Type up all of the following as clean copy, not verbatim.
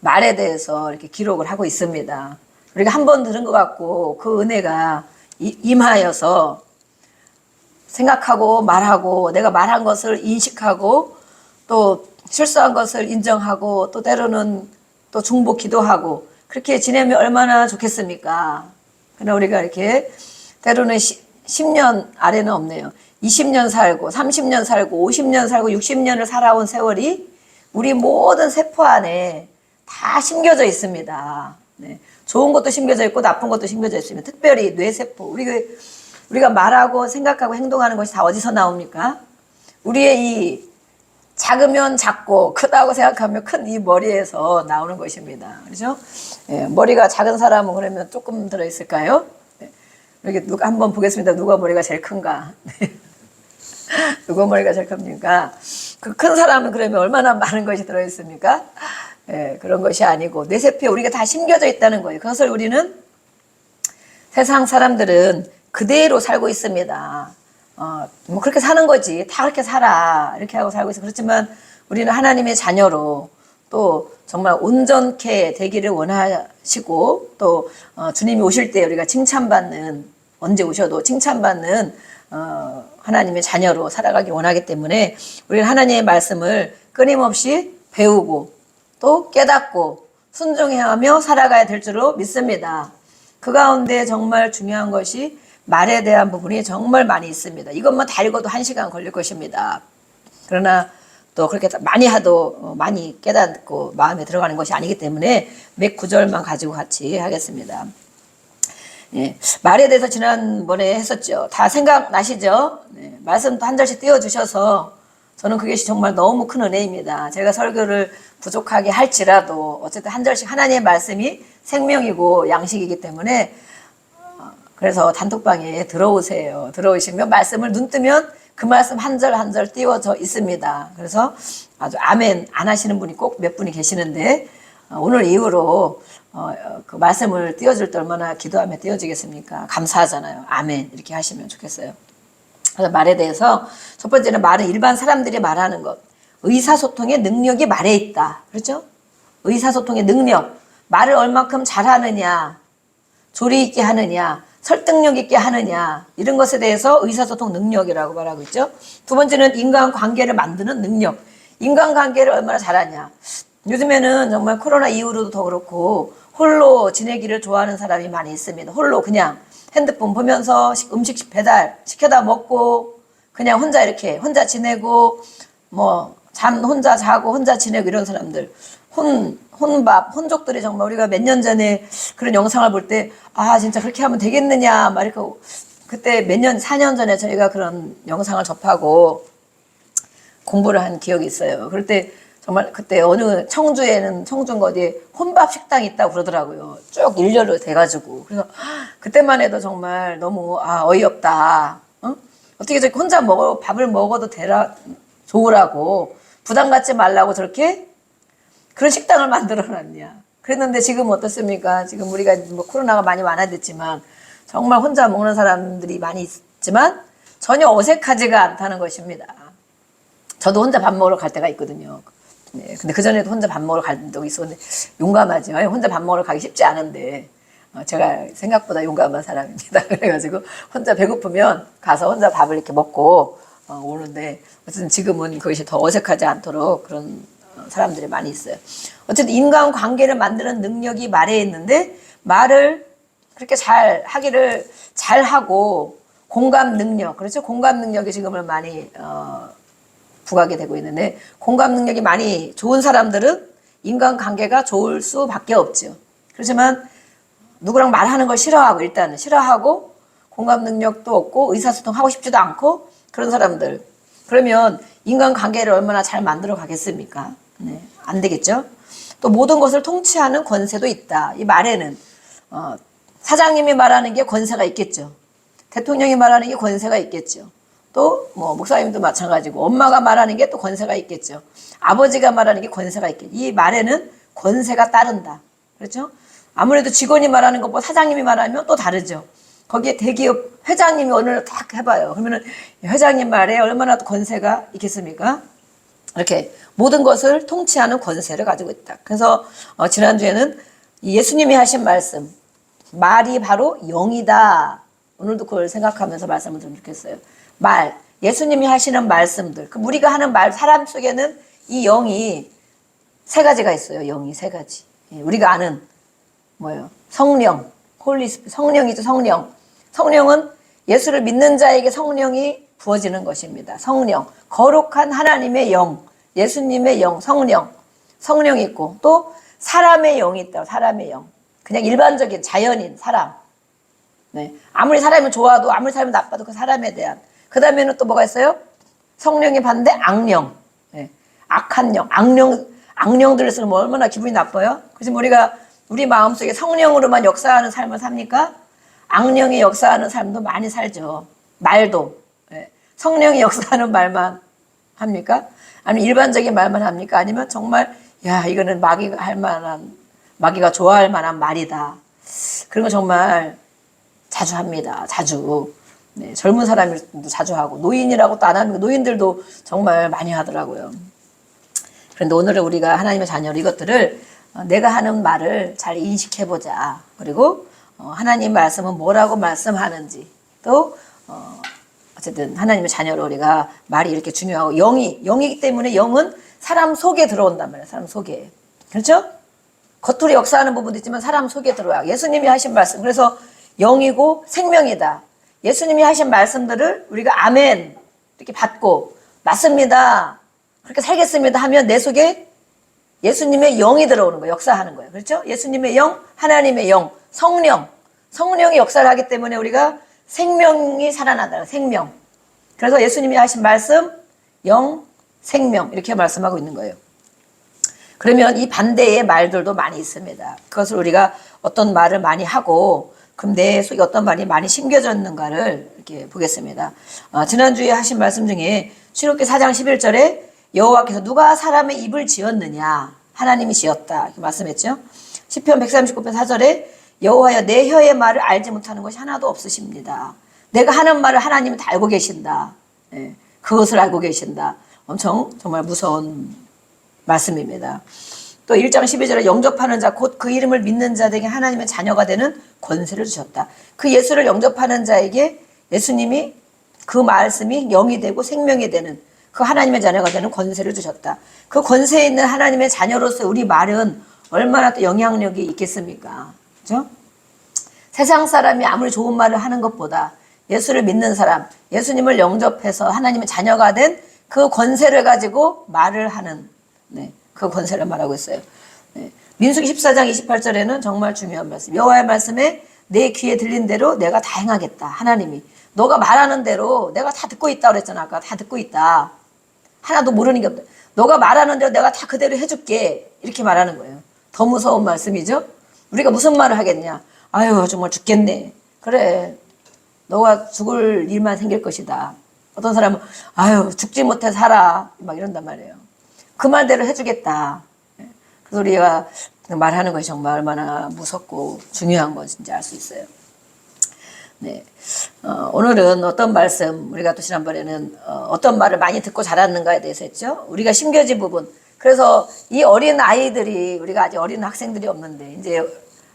말에 대해서 이렇게 기록을 하고 있습니다. 우리가 한 번 들은 것 같고 그 은혜가 임하여서 생각하고 말하고 내가 말한 것을 인식하고 또 실수한 것을 인정하고 또 때로는 또 중보 기도하고 그렇게 지내면 얼마나 좋겠습니까? 그러나 우리가 이렇게 때로는 10년 아래는 없네요. 20년 살고 30년 살고 50년 살고 60년을 살아온 세월이 우리 모든 세포 안에 다 심겨져 있습니다. 네. 좋은 것도 심겨져 있고 나쁜 것도 심겨져 있습니다. 특별히 뇌세포. 우리가 말하고 생각하고 행동하는 것이 다 어디서 나옵니까? 우리의 이 작으면 작고 크다고 생각하면 큰 이 머리에서 나오는 것입니다. 그렇죠? 예, 머리가 작은 사람은 그러면 조금 들어있을까요? 네. 이렇게 한번 보겠습니다. 누가 머리가 제일 큰가? 네. 누가 머리가 제일 큽니까? 그 큰 사람은 그러면 얼마나 많은 것이 들어있습니까? 예, 그런 것이 아니고 뇌세포에 우리가 다 심겨져 있다는 거예요. 그것을 우리는 세상 사람들은 그대로 살고 있습니다. 뭐 그렇게 사는 거지. 다 그렇게 살아. 이렇게 하고 살고 있어. 그렇지만 우리는 하나님의 자녀로 또 정말 온전케 되기를 원하시고 또 주님이 오실 때 우리가 칭찬받는 언제 오셔도 칭찬받는 하나님의 자녀로 살아가기 원하기 때문에 우리는 하나님의 말씀을 끊임없이 배우고 또 깨닫고 순종해하며 살아가야 될 줄로 믿습니다. 그 가운데 정말 중요한 것이 말에 대한 부분이 정말 많이 있습니다. 이것만 다 읽어도 1시간 걸릴 것입니다. 그러나 또 그렇게 많이 하도 많이 깨닫고 마음에 들어가는 것이 아니기 때문에 몇 구절만 가지고 같이 하겠습니다. 예, 말에 대해서 지난번에 했었죠. 다 생각나시죠? 네, 말씀도 한 절씩 띄워주셔서 저는 그게 정말 너무 큰 은혜입니다. 제가 설교를 부족하게 할지라도 어쨌든 한 절씩 하나님의 말씀이 생명이고 양식이기 때문에 그래서 단톡방에 들어오세요. 들어오시면 말씀을 눈 뜨면 그 말씀 한 절 한 절 띄워져 있습니다. 그래서 아주 아멘 안 하시는 분이 꼭 몇 분이 계시는데 오늘 이후로 그 말씀을 띄워줄 때 얼마나 기도하며 띄워지겠습니까? 감사하잖아요. 아멘 이렇게 하시면 좋겠어요. 그래서 말에 대해서 첫 번째는 말은 일반 사람들이 말하는 것. 의사소통의 능력이 말에 있다. 그렇죠? 의사소통의 능력. 말을 얼만큼 잘하느냐, 조리 있게 하느냐, 설득력 있게 하느냐 이런 것에 대해서 의사소통 능력이라고 말하고 있죠. 두 번째는 인간관계를 만드는 능력. 인간관계를 얼마나 잘하냐. 요즘에는 정말 코로나 이후로도 더 그렇고 홀로 지내기를 좋아하는 사람이 많이 있습니다. 홀로 그냥 핸드폰 보면서 음식 배달 시켜다 먹고 그냥 혼자 이렇게 혼자 지내고 뭐 잠 혼자 자고 혼자 지내고 이런 사람들 혼밥 혼족들이 정말 우리가 몇 년 전에 그런 영상을 볼 때 아 진짜 그렇게 하면 되겠느냐 막 이렇게 그때 몇 년 4년 전에 저희가 그런 영상을 접하고 공부를 한 기억이 있어요. 그럴 때 정말 그때 어느 청주에는 청주인가 어디에 혼밥 식당이 있다고 그러더라고요. 쭉 일렬로 돼가지고 그래서 그때만 해도 정말 너무 어이없다. 어떻게 저렇게 혼자 밥을 먹어도 좋으라고 부담 갖지 말라고 저렇게 그런 식당을 만들어 놨냐. 그랬는데 지금 어떻습니까? 지금 우리가 뭐 코로나가 많이 완화됐지만 정말 혼자 먹는 사람들이 많이 있지만 전혀 어색하지가 않다는 것입니다. 저도 혼자 밥 먹으러 갈 때가 있거든요. 네, 근데 그전에도 혼자 밥 먹으러 갈 적이 있었는데 용감하죠. 혼자 밥 먹으러 가기 쉽지 않은데 제가 생각보다 용감한 사람입니다. 그래가지고 혼자 배고프면 가서 혼자 밥을 이렇게 먹고 오는데 어쨌든 지금은 그것이 더 어색하지 않도록 그런 사람들이 많이 있어요. 어쨌든 인간관계를 만드는 능력이 말에 있는데 말을 그렇게 잘 하기를 잘하고 공감 능력, 그렇죠? 공감 능력이 지금은 많이 부각이 되고 있는데 공감 능력이 많이 좋은 사람들은 인간관계가 좋을 수밖에 없죠. 그렇지만 누구랑 말하는 걸 싫어하고 일단은 싫어하고 공감 능력도 없고 의사소통하고 싶지도 않고 그런 사람들 그러면 인간관계를 얼마나 잘 만들어 가겠습니까? 네, 안 되겠죠. 또 모든 것을 통치하는 권세도 있다. 이 말에는 사장님이 말하는 게 권세가 있겠죠. 대통령이 말하는 게 권세가 있겠죠. 또 뭐 목사님도 마찬가지고 엄마가 말하는 게 또 권세가 있겠죠. 아버지가 말하는 게 권세가 있겠죠. 이 말에는 권세가 따른다. 그렇죠? 아무래도 직원이 말하는 것보다 사장님이 말하면 또 다르죠. 거기에 대기업 회장님이 어느 날 딱 해봐요. 그러면은 회장님 말에 얼마나 권세가 있겠습니까? 이렇게 모든 것을 통치하는 권세를 가지고 있다. 그래서 지난주에는 예수님이 하신 말씀, 말이 바로 영이다. 오늘도 그걸 생각하면서 말씀을 좀 좋겠어요. 말, 예수님이 하시는 말씀들, 그 우리가 하는 말, 사람 속에는 이 영이 세 가지가 있어요. 영이 세 가지. 우리가 아는 뭐예요? 성령, 성령이죠. 성령. 성령은 예수를 믿는 자에게 성령이 부어지는 것입니다. 성령, 거룩한 하나님의 영, 예수님의 영, 성령이 있고 또 사람의 영이 있다. 사람의 영. 그냥 일반적인 자연인 사람. 네. 아무리 사람이 좋아도 아무리 사람이 나빠도 그 사람에 대한. 그 다음에는 또 뭐가 있어요? 성령의 반대 악령. 네. 악한 영, 악령들을 쓰면 얼마나 기분이 나빠요? 그래서 우리가 우리 마음속에 성령으로만 역사하는 삶을 삽니까? 악령이 역사하는 삶도 많이 살죠. 말도. 네. 성령이 역사하는 말만 합니까? 아니면 일반적인 말만 합니까? 아니면 정말 야 이거는 마귀가 좋아할 만한 말이다. 그런 거 정말 자주 합니다. 자주. 네, 젊은 사람들도 자주 하고 노인이라고 또 안 하는 노인들도 정말 많이 하더라고요. 그런데 오늘은 우리가 하나님의 자녀로 이것들을 내가 하는 말을 잘 인식해보자. 그리고 하나님 말씀은 뭐라고 말씀하는지 또 어쨌든 하나님의 자녀로 우리가 말이 이렇게 중요하고 영이기 때문에 영은 사람 속에 들어온단 말이에요. 사람 속에. 그렇죠? 겉으로 역사하는 부분도 있지만 사람 속에 들어와요. 예수님이 하신 말씀. 그래서 영이고 생명이다. 예수님이 하신 말씀들을 우리가 아멘 이렇게 받고 맞습니다. 그렇게 살겠습니다 하면 내 속에 예수님의 영이 들어오는 거예요. 역사하는 거예요. 그렇죠? 예수님의 영, 하나님의 영, 성령이 역사를 하기 때문에 우리가 생명이 살아나다. 생명. 그래서 예수님이 하신 말씀, 영, 생명 이렇게 말씀하고 있는 거예요. 그러면 이 반대의 말들도 많이 있습니다. 그것을 우리가 어떤 말을 많이 하고 그럼 내 속에 어떤 말이 많이 심겨졌는가를 이렇게 보겠습니다. 지난주에 하신 말씀 중에 출애굽기 4장 11절에 여호와께서 누가 사람의 입을 지었느냐 하나님이 지었다 이렇게 말씀했죠. 시편 139편 4절에 여호와여 내 혀의 말을 알지 못하는 것이 하나도 없으십니다. 내가 하는 말을 하나님은 다 알고 계신다. 네, 그것을 알고 계신다. 엄청 정말 무서운 말씀입니다. 또 1장 12절에 영접하는 자 곧 그 이름을 믿는 자들에게 하나님의 자녀가 되는 권세를 주셨다. 그 예수를 영접하는 자에게 예수님이 그 말씀이 영이 되고 생명이 되는 그 하나님의 자녀가 되는 권세를 주셨다. 그 권세에 있는 하나님의 자녀로서 우리 말은 얼마나 또 영향력이 있겠습니까? 그렇죠? 세상 사람이 아무리 좋은 말을 하는 것보다 예수를 믿는 사람, 예수님을 영접해서 하나님의 자녀가 된 그 권세를 가지고 말을 하는 그 권세를 말하고 있어요. 민수기 14장 28절에는 정말 중요한 말씀. 여호와의 말씀에 내 귀에 들린 대로 내가 다 행하겠다. 하나님이 너가 말하는 대로 내가 다 듣고 있다 그랬잖아. 아까 다 듣고 있다. 하나도 모르는 게 없다. 너가 말하는 대로 내가 다 그대로 해줄게. 이렇게 말하는 거예요. 더 무서운 말씀이죠. 우리가 무슨 말을 하겠냐. 아유 정말 죽겠네. 그래 너가 죽을 일만 생길 것이다. 어떤 사람은 아유 죽지 못해 살아. 막 이런단 말이에요. 그 말대로 해주겠다. 그래서 우리가 말하는 것이 정말 얼마나 무섭고 중요한 것인지 알 수 있어요. 네. 오늘은 어떤 말씀, 우리가 또 지난번에는 어떤 말을 많이 듣고 자랐는가에 대해서 했죠. 우리가 심겨진 부분. 그래서 이 어린 아이들이, 우리가 아직 어린 학생들이 없는데, 이제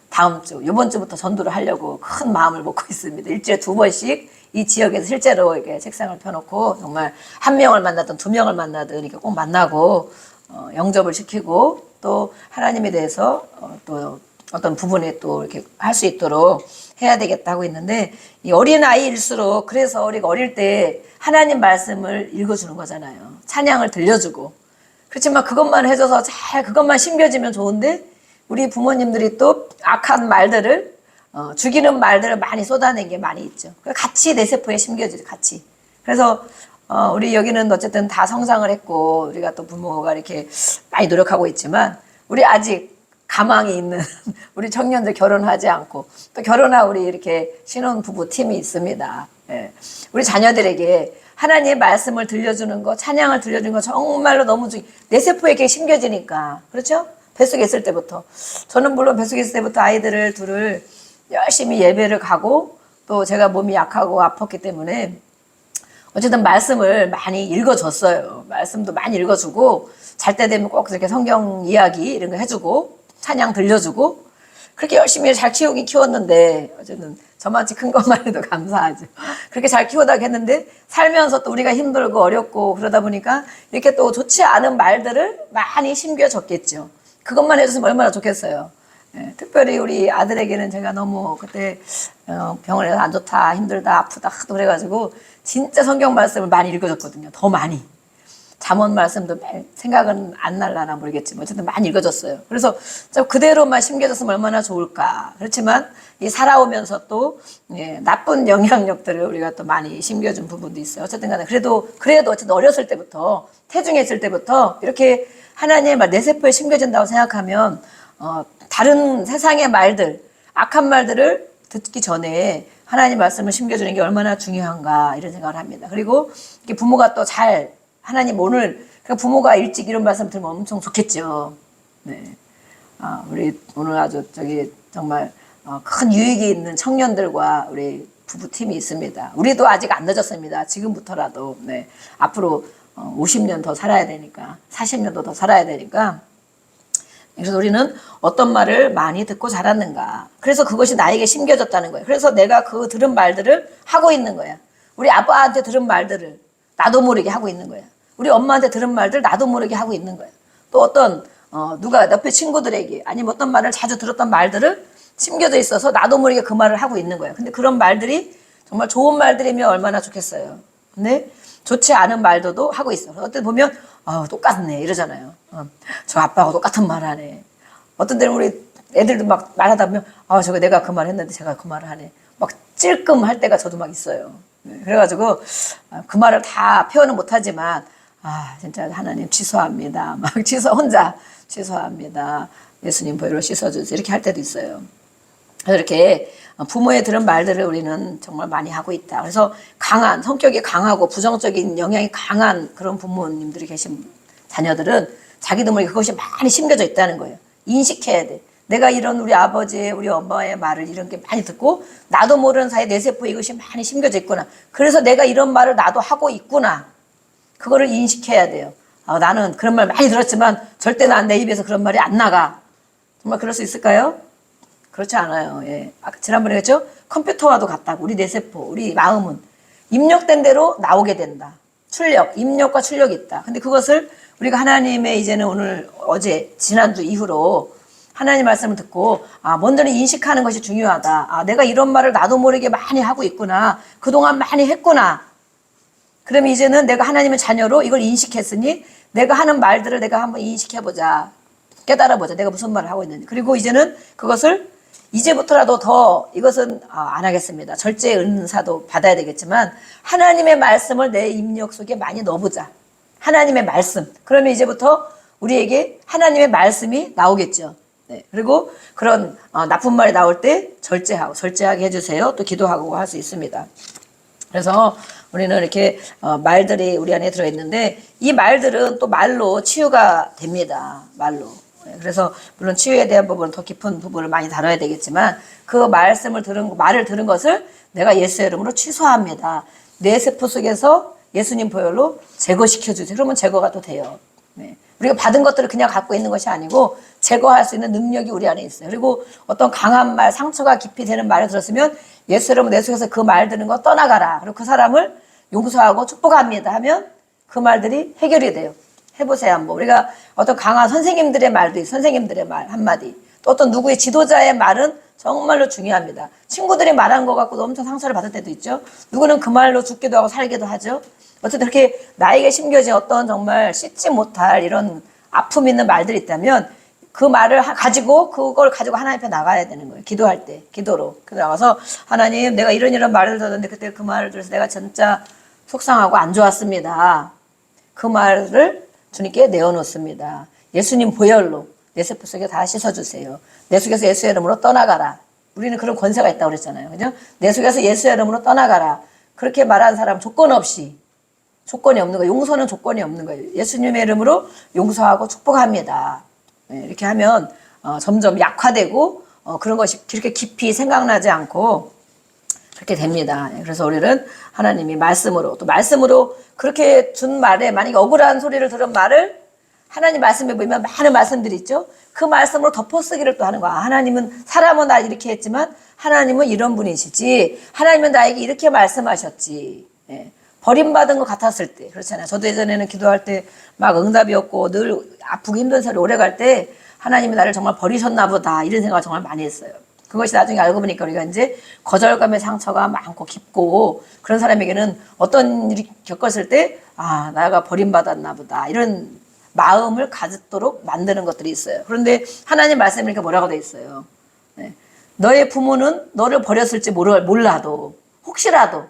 다음 주, 이번 주부터 전도를 하려고 큰 마음을 먹고 있습니다. 일주일에 2번씩 이 지역에서 실제로 이렇게 책상을 펴놓고 정말 한 명을 만나든 두 명을 만나든 이렇게 꼭 만나고 영접을 시키고 또 하나님에 대해서 또 어떤 부분에 또 이렇게 할 수 있도록 해야 되겠다 하고 있는데 이 어린 아이일수록 그래서 우리가 어릴 때 하나님 말씀을 읽어주는 거잖아요. 찬양을 들려주고 그렇지만 그것만 해줘서 잘 그것만 심겨지면 좋은데 우리 부모님들이 또 악한 말들을 죽이는 말들을 많이 쏟아낸 게 많이 있죠. 같이 내 세포에 심겨지죠. 같이. 그래서 우리 여기는 어쨌든 다 성장을 했고 우리가 또 부모가 이렇게 많이 노력하고 있지만 우리 아직 가망이 있는 우리 청년들 결혼하지 않고 또 결혼한 우리 이렇게 신혼부부 팀이 있습니다. 예. 우리 자녀들에게 하나님의 말씀을 들려주는 거, 찬양을 들려주는 거 정말로 너무 내 세포에 이렇게 심겨지니까. 그렇죠? 뱃속에 있을 때부터. 저는 물론 뱃속에 있을 때부터 아이들을 둘을 열심히 예배를 가고 또 제가 몸이 약하고 아팠기 때문에 어쨌든 말씀을 많이 읽어줬어요. 말씀도 많이 읽어주고 잘 때 되면 꼭 그렇게 성경 이야기 이런 거 해주고 찬양 들려주고 그렇게 열심히 잘 키우긴 키웠는데 어쨌든 저만치 큰 것만 해도 감사하죠. 그렇게 잘 키우다가 했는데 살면서 또 우리가 힘들고 어렵고 그러다 보니까 이렇게 또 좋지 않은 말들을 많이 심겨줬겠죠. 그것만 해줬으면 얼마나 좋겠어요. 예, 특별히 우리 아들에게는 제가 너무 그때 병원에서 안 좋다, 힘들다, 아프다 하도 그래가지고 진짜 성경 말씀을 많이 읽어줬거든요. 더 많이. 잠언 말씀도 생각은 안 날라나 모르겠지만 어쨌든 많이 읽어줬어요. 그래서 그대로만 심겨졌으면 얼마나 좋을까. 그렇지만 이 살아오면서 또 나쁜 영향력들을 우리가 또 많이 심겨준 부분도 있어요. 어쨌든 간에 그래도 어쨌든 어렸을 때부터 태중에 있을 때부터 이렇게 하나님의 말 내 세포에 심겨진다고 생각하면 다른 세상의 말들, 악한 말들을 듣기 전에 하나님 말씀을 심겨주는 게 얼마나 중요한가 이런 생각을 합니다. 그리고 부모가 또 잘 하나님 오늘 부모가 일찍 이런 말씀 들으면 엄청 좋겠죠. 네. 우리 오늘 아주 정말 큰 유익이 있는 청년들과 우리 부부팀이 있습니다. 우리도 아직 안 늦었습니다. 지금부터라도 네. 앞으로 50년 더 살아야 되니까 40년도 더 살아야 되니까 그래서 우리는 어떤 말을 많이 듣고 자랐는가. 그래서 그것이 나에게 심겨졌다는 거예요. 그래서 내가 그 들은 말들을 하고 있는 거야. 우리 아빠한테 들은 말들을 나도 모르게 하고 있는 거야. 우리 엄마한테 들은 말들 나도 모르게 하고 있는 거야. 또 어떤 누가 옆에 친구들에게 아니면 어떤 말을 자주 들었던 말들을 심겨져 있어서 나도 모르게 그 말을 하고 있는 거야. 근데 그런 말들이 정말 좋은 말들이면 얼마나 좋겠어요. 근데 좋지 않은 말도 하고 있어. 어떤 보면 똑같네 이러잖아요. 저 아빠하고 똑같은 말 하네. 어떤 때는 우리 애들도 막 말하다 보면 저거 내가 그 말 했는데 제가 그 말을 하네. 막 찔끔할 때가 저도 막 있어요. 그래가지고 그 말을 다 표현은 못하지만 진짜 하나님 취소합니다. 막 혼자 취소합니다. 예수님 보혈로 씻어주세요. 이렇게 할 때도 있어요. 이렇게 부모의 들은 말들을 우리는 정말 많이 하고 있다. 그래서 성격이 강하고 부정적인 영향이 강한 그런 부모님들이 계신 자녀들은 자기도 모르게 그것이 많이 심겨져 있다는 거예요. 인식해야 돼. 내가 이런 우리 아버지의 우리 엄마의 말을 이런 게 많이 듣고 나도 모르는 사이에 내 세포에 이것이 많이 심겨져 있구나. 그래서 내가 이런 말을 나도 하고 있구나. 그거를 인식해야 돼요. 나는 그런 말 많이 들었지만 절대 난 내 입에서 그런 말이 안 나가. 정말 그럴 수 있을까요? 그렇지 않아요. 예. 아까 지난번에 했죠? 컴퓨터와도 같다고. 우리 뇌세포, 우리 마음은 입력된 대로 나오게 된다. 입력과 출력이 있다. 근데 그것을 우리가 하나님의 이제는 어제, 지난주 이후로 하나님 말씀을 듣고 먼저는 인식하는 것이 중요하다. 내가 이런 말을 나도 모르게 많이 하고 있구나. 그동안 많이 했구나. 그러면 이제는 내가 하나님의 자녀로 이걸 인식했으니 내가 하는 말들을 내가 한번 인식해보자. 깨달아보자. 내가 무슨 말을 하고 있는지. 그리고 이제는 그것을 이제부터라도 더 이것은 안 하겠습니다. 절제 은사도 받아야 되겠지만 하나님의 말씀을 내 입력 속에 많이 넣어보자. 하나님의 말씀. 그러면 이제부터 우리에게 하나님의 말씀이 나오겠죠. 네. 그리고 그런 나쁜 말이 나올 때 절제하게 해주세요. 또 기도하고 할 수 있습니다. 그래서 우리는 이렇게 말들이 우리 안에 들어있는데 이 말들은 또 말로 치유가 됩니다. 말로. 그래서 물론 치유에 대한 부분은 더 깊은 부분을 많이 다뤄야 되겠지만 그 말을 들은 것을 내가 예수의 이름으로 취소합니다. 내 세포 속에서 예수님 보혈로 제거시켜주세요. 그러면 제거가 또 돼요. 네. 우리가 받은 것들을 그냥 갖고 있는 것이 아니고 제거할 수 있는 능력이 우리 안에 있어요. 그리고 어떤 강한 말, 상처가 깊이 되는 말을 들었으면 예수 여러분 내 속에서 그 말 듣는 거 떠나가라. 그리고 그 사람을 용서하고 축복합니다 하면 그 말들이 해결이 돼요. 해보세요 한번. 우리가 어떤 강한 선생님들의 말도 있어요. 선생님들의 말 한마디. 또 어떤 누구의 지도자의 말은 정말로 중요합니다. 친구들이 말한 거 갖고도 엄청 상처를 받을 때도 있죠. 누구는 그 말로 죽기도 하고 살기도 하죠. 어쨌든 그렇게 나에게 심겨진 어떤 정말 씻지 못할 이런 아픔 있는 말들이 있다면 그 말을 그걸 가지고 하나님 앞에 나가야 되는 거예요. 기도할 때, 기도로. 그래서 나가서 하나님 내가 이런 말을 들었는데 그때 그 말을 들어서 내가 진짜 속상하고 안 좋았습니다. 그 말을 주님께 내어놓습니다. 예수님 보혈로 내 세포 속에 다 씻어주세요. 내 속에서 예수의 이름으로 떠나가라. 우리는 그런 권세가 있다고 그랬잖아요. 그죠? 내 속에서 예수의 이름으로 떠나가라. 그렇게 말하는 사람 조건이 없는 거예요. 용서는 조건이 없는 거예요. 예수님의 이름으로 용서하고 축복합니다. 네, 이렇게 하면 점점 약화되고 그런 것이 그렇게 깊이 생각나지 않고 그렇게 됩니다. 그래서 우리는 하나님이 말씀으로, 또 말씀으로 그렇게 준 말에, 만약에 억울한 소리를 들은 말을 하나님 말씀에 보면 많은 말씀들이 있죠. 그 말씀으로 덮어쓰기를 또 하는 거야. 하나님은, 사람은 나 이렇게 했지만 하나님은 이런 분이시지, 하나님은 나에게 이렇게 말씀하셨지. 예. 버림받은 것 같았을 때, 그렇잖아요. 저도 예전에는 기도할 때 막 응답이 없고 늘 아프고 힘든 세월이 오래 갈 때 하나님이 나를 정말 버리셨나 보다, 이런 생각을 정말 많이 했어요. 그것이 나중에 알고 보니까 우리가 이제 거절감의 상처가 많고 깊고, 그런 사람에게는 어떤 일이 겪었을 때, 아, 나가 버림받았나 보다, 이런 마음을 가졌도록 만드는 것들이 있어요. 그런데 하나님 말씀에 이렇게 뭐라고 돼 있어요. 네. 너의 부모는 너를 버렸을지 몰라도, 혹시라도,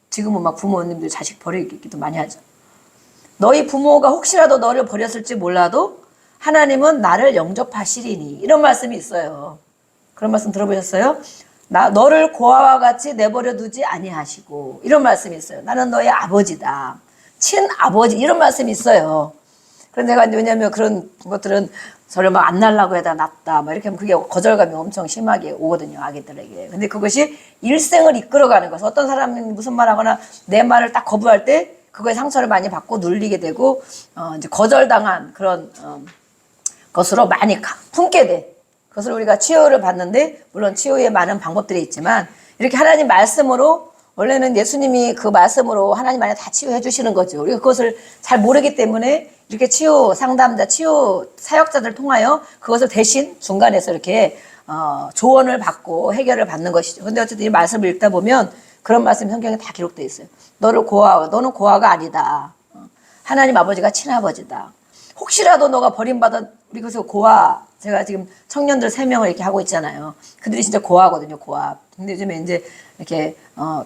지금은 막 부모님들 자식 버리기도 많이 하죠. 너희 부모가 혹시라도 너를 버렸을지 몰라도 하나님은 나를 영접하시리니, 이런 말씀이 있어요. 그런 말씀 들어보셨어요? 너를 고아와 같이 내버려 두지 아니하시고, 이런 말씀이 있어요. 나는 너의 아버지다, 친아버지, 이런 말씀이 있어요. 그런데 내가 왜냐면 그런 것들은 저를 막 안 날라고 해다 놨다, 막 이렇게 하면 그게 거절감이 엄청 심하게 오거든요, 아기들에게. 근데 그것이 일생을 이끌어가는 거죠. 어떤 사람이 무슨 말 하거나 내 말을 딱 거부할 때 그거에 상처를 많이 받고 눌리게 되고, 이제 거절당한 그런, 것으로 많이 품게 돼. 그것을 우리가 치유를 받는데, 물론 치유에 많은 방법들이 있지만, 이렇게 하나님 말씀으로, 원래는 예수님이 그 말씀으로 하나님 안에 다 치유해 주시는 거죠. 우리가 그것을 잘 모르기 때문에 이렇게 치유 상담자, 치유 사역자들 통하여 그것을 대신 중간에서 이렇게 조언을 받고 해결을 받는 것이죠. 근데 어쨌든 이 말씀을 읽다 보면 그런 말씀이 성경에 다 기록되어 있어요. 너는 고아가 아니다. 하나님 아버지가 친아버지다. 혹시라도 너가 버림받은, 우리 그래서 고아, 제가 지금 청년들 3명을 이렇게 하고 있잖아요. 그들이 진짜 고아거든요, 고아. 근데 요즘에 이제 이렇게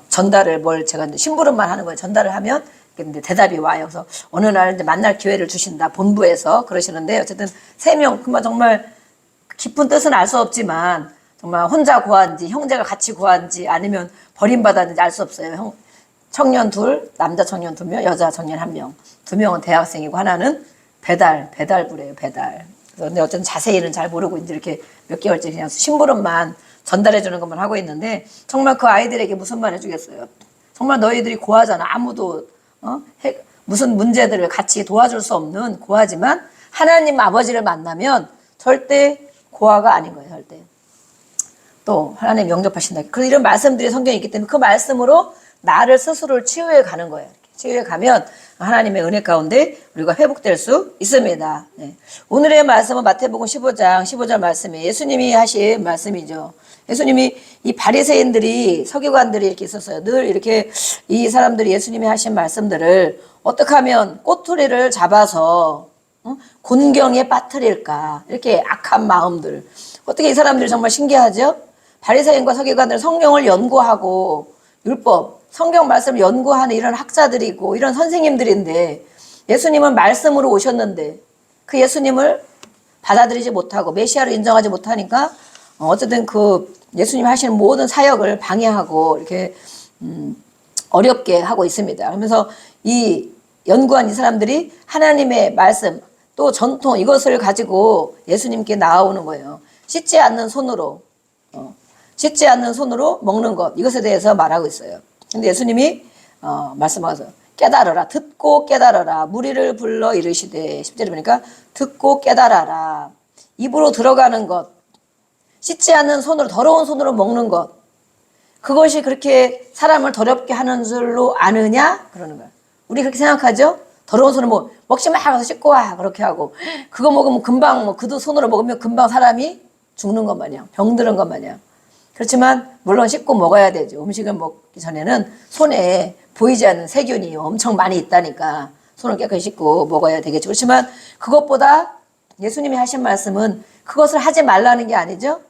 전달을, 뭘 제가 이제 심부름만 하는 거예요. 전달을 하면 근데 대답이 와요. 그래서 어느 날 이제 만날 기회를 주신다, 본부에서 그러시는데, 어쨌든 3명, 그만 정말 깊은 뜻은 알 수 없지만 정말 혼자 고아인지 형제가 같이 고아인지 아니면 버림받았는지 알 수 없어요. 청년 2, 남자 청년 2명, 여자 청년 1명. 2명은 대학생이고 하나는 배달부래요, 배달. 근데 어쨌든 자세히는 잘 모르고 이제 이렇게 몇 개월째 그냥 심부름만 전달해 주는 것만 하고 있는데, 정말 그 아이들에게 무슨 말 해주겠어요. 정말 너희들이 고아잖아. 아무도 무슨 문제들을 같이 도와줄 수 없는 고아지만 하나님 아버지를 만나면 절대 고아가 아닌 거예요, 절대. 또 하나님 영접하신다. 그런 이런 말씀들이 성경에 있기 때문에 그 말씀으로 나를 스스로를 치유해 가는 거예요. 치유해 가면 하나님의 은혜 가운데 우리가 회복될 수 있습니다. 네. 오늘의 말씀은 마태복음 15장 15절 말씀이 예수님이 하신 말씀이죠. 예수님이 이 바리새인들이, 서기관들이 이렇게 있었어요. 늘 이렇게 이 사람들이 예수님이 하신 말씀들을 어떻게 하면 꼬투리를 잡아서 곤경에 빠뜨릴까, 이렇게 악한 마음들. 어떻게 이 사람들이 정말 신기하죠? 바리새인과 서기관들 성경을 연구하고 율법, 성경 말씀을 연구하는 이런 학자들이고 이런 선생님들인데, 예수님은 말씀으로 오셨는데 그 예수님을 받아들이지 못하고 메시아로 인정하지 못하니까 어쨌든 그 예수님이 하시는 모든 사역을 방해하고 이렇게 어렵게 하고 있습니다. 그러면서 이 연구한 이 사람들이 하나님의 말씀, 또 전통, 이것을 가지고 예수님께 나아오는 거예요. 씻지 않는 손으로 먹는 것, 이것에 대해서 말하고 있어요. 근데 예수님이 말씀하셔서 깨달아라, 듣고 깨달아라, 무리를 불러 이르시되, 10절에 보니까 듣고 깨달아라. 입으로 들어가는 것, 씻지 않는 손으로, 더러운 손으로 먹는 것, 그것이 그렇게 사람을 더럽게 하는 줄로 아느냐? 그러는 거야. 우리 그렇게 생각하죠? 더러운 손으로 먹지 마! 가서 씻고 와! 그렇게 하고, 그거 먹으면 금방, 그 손으로 먹으면 금방 사람이 죽는 것 마냥, 병드는 것 마냥. 그렇지만 물론 씻고 먹어야 되죠. 음식을 먹기 전에는 손에 보이지 않는 세균이 엄청 많이 있다니까 손을 깨끗이 씻고 먹어야 되겠죠. 그렇지만 그것보다 예수님이 하신 말씀은 그것을 하지 말라는 게 아니죠.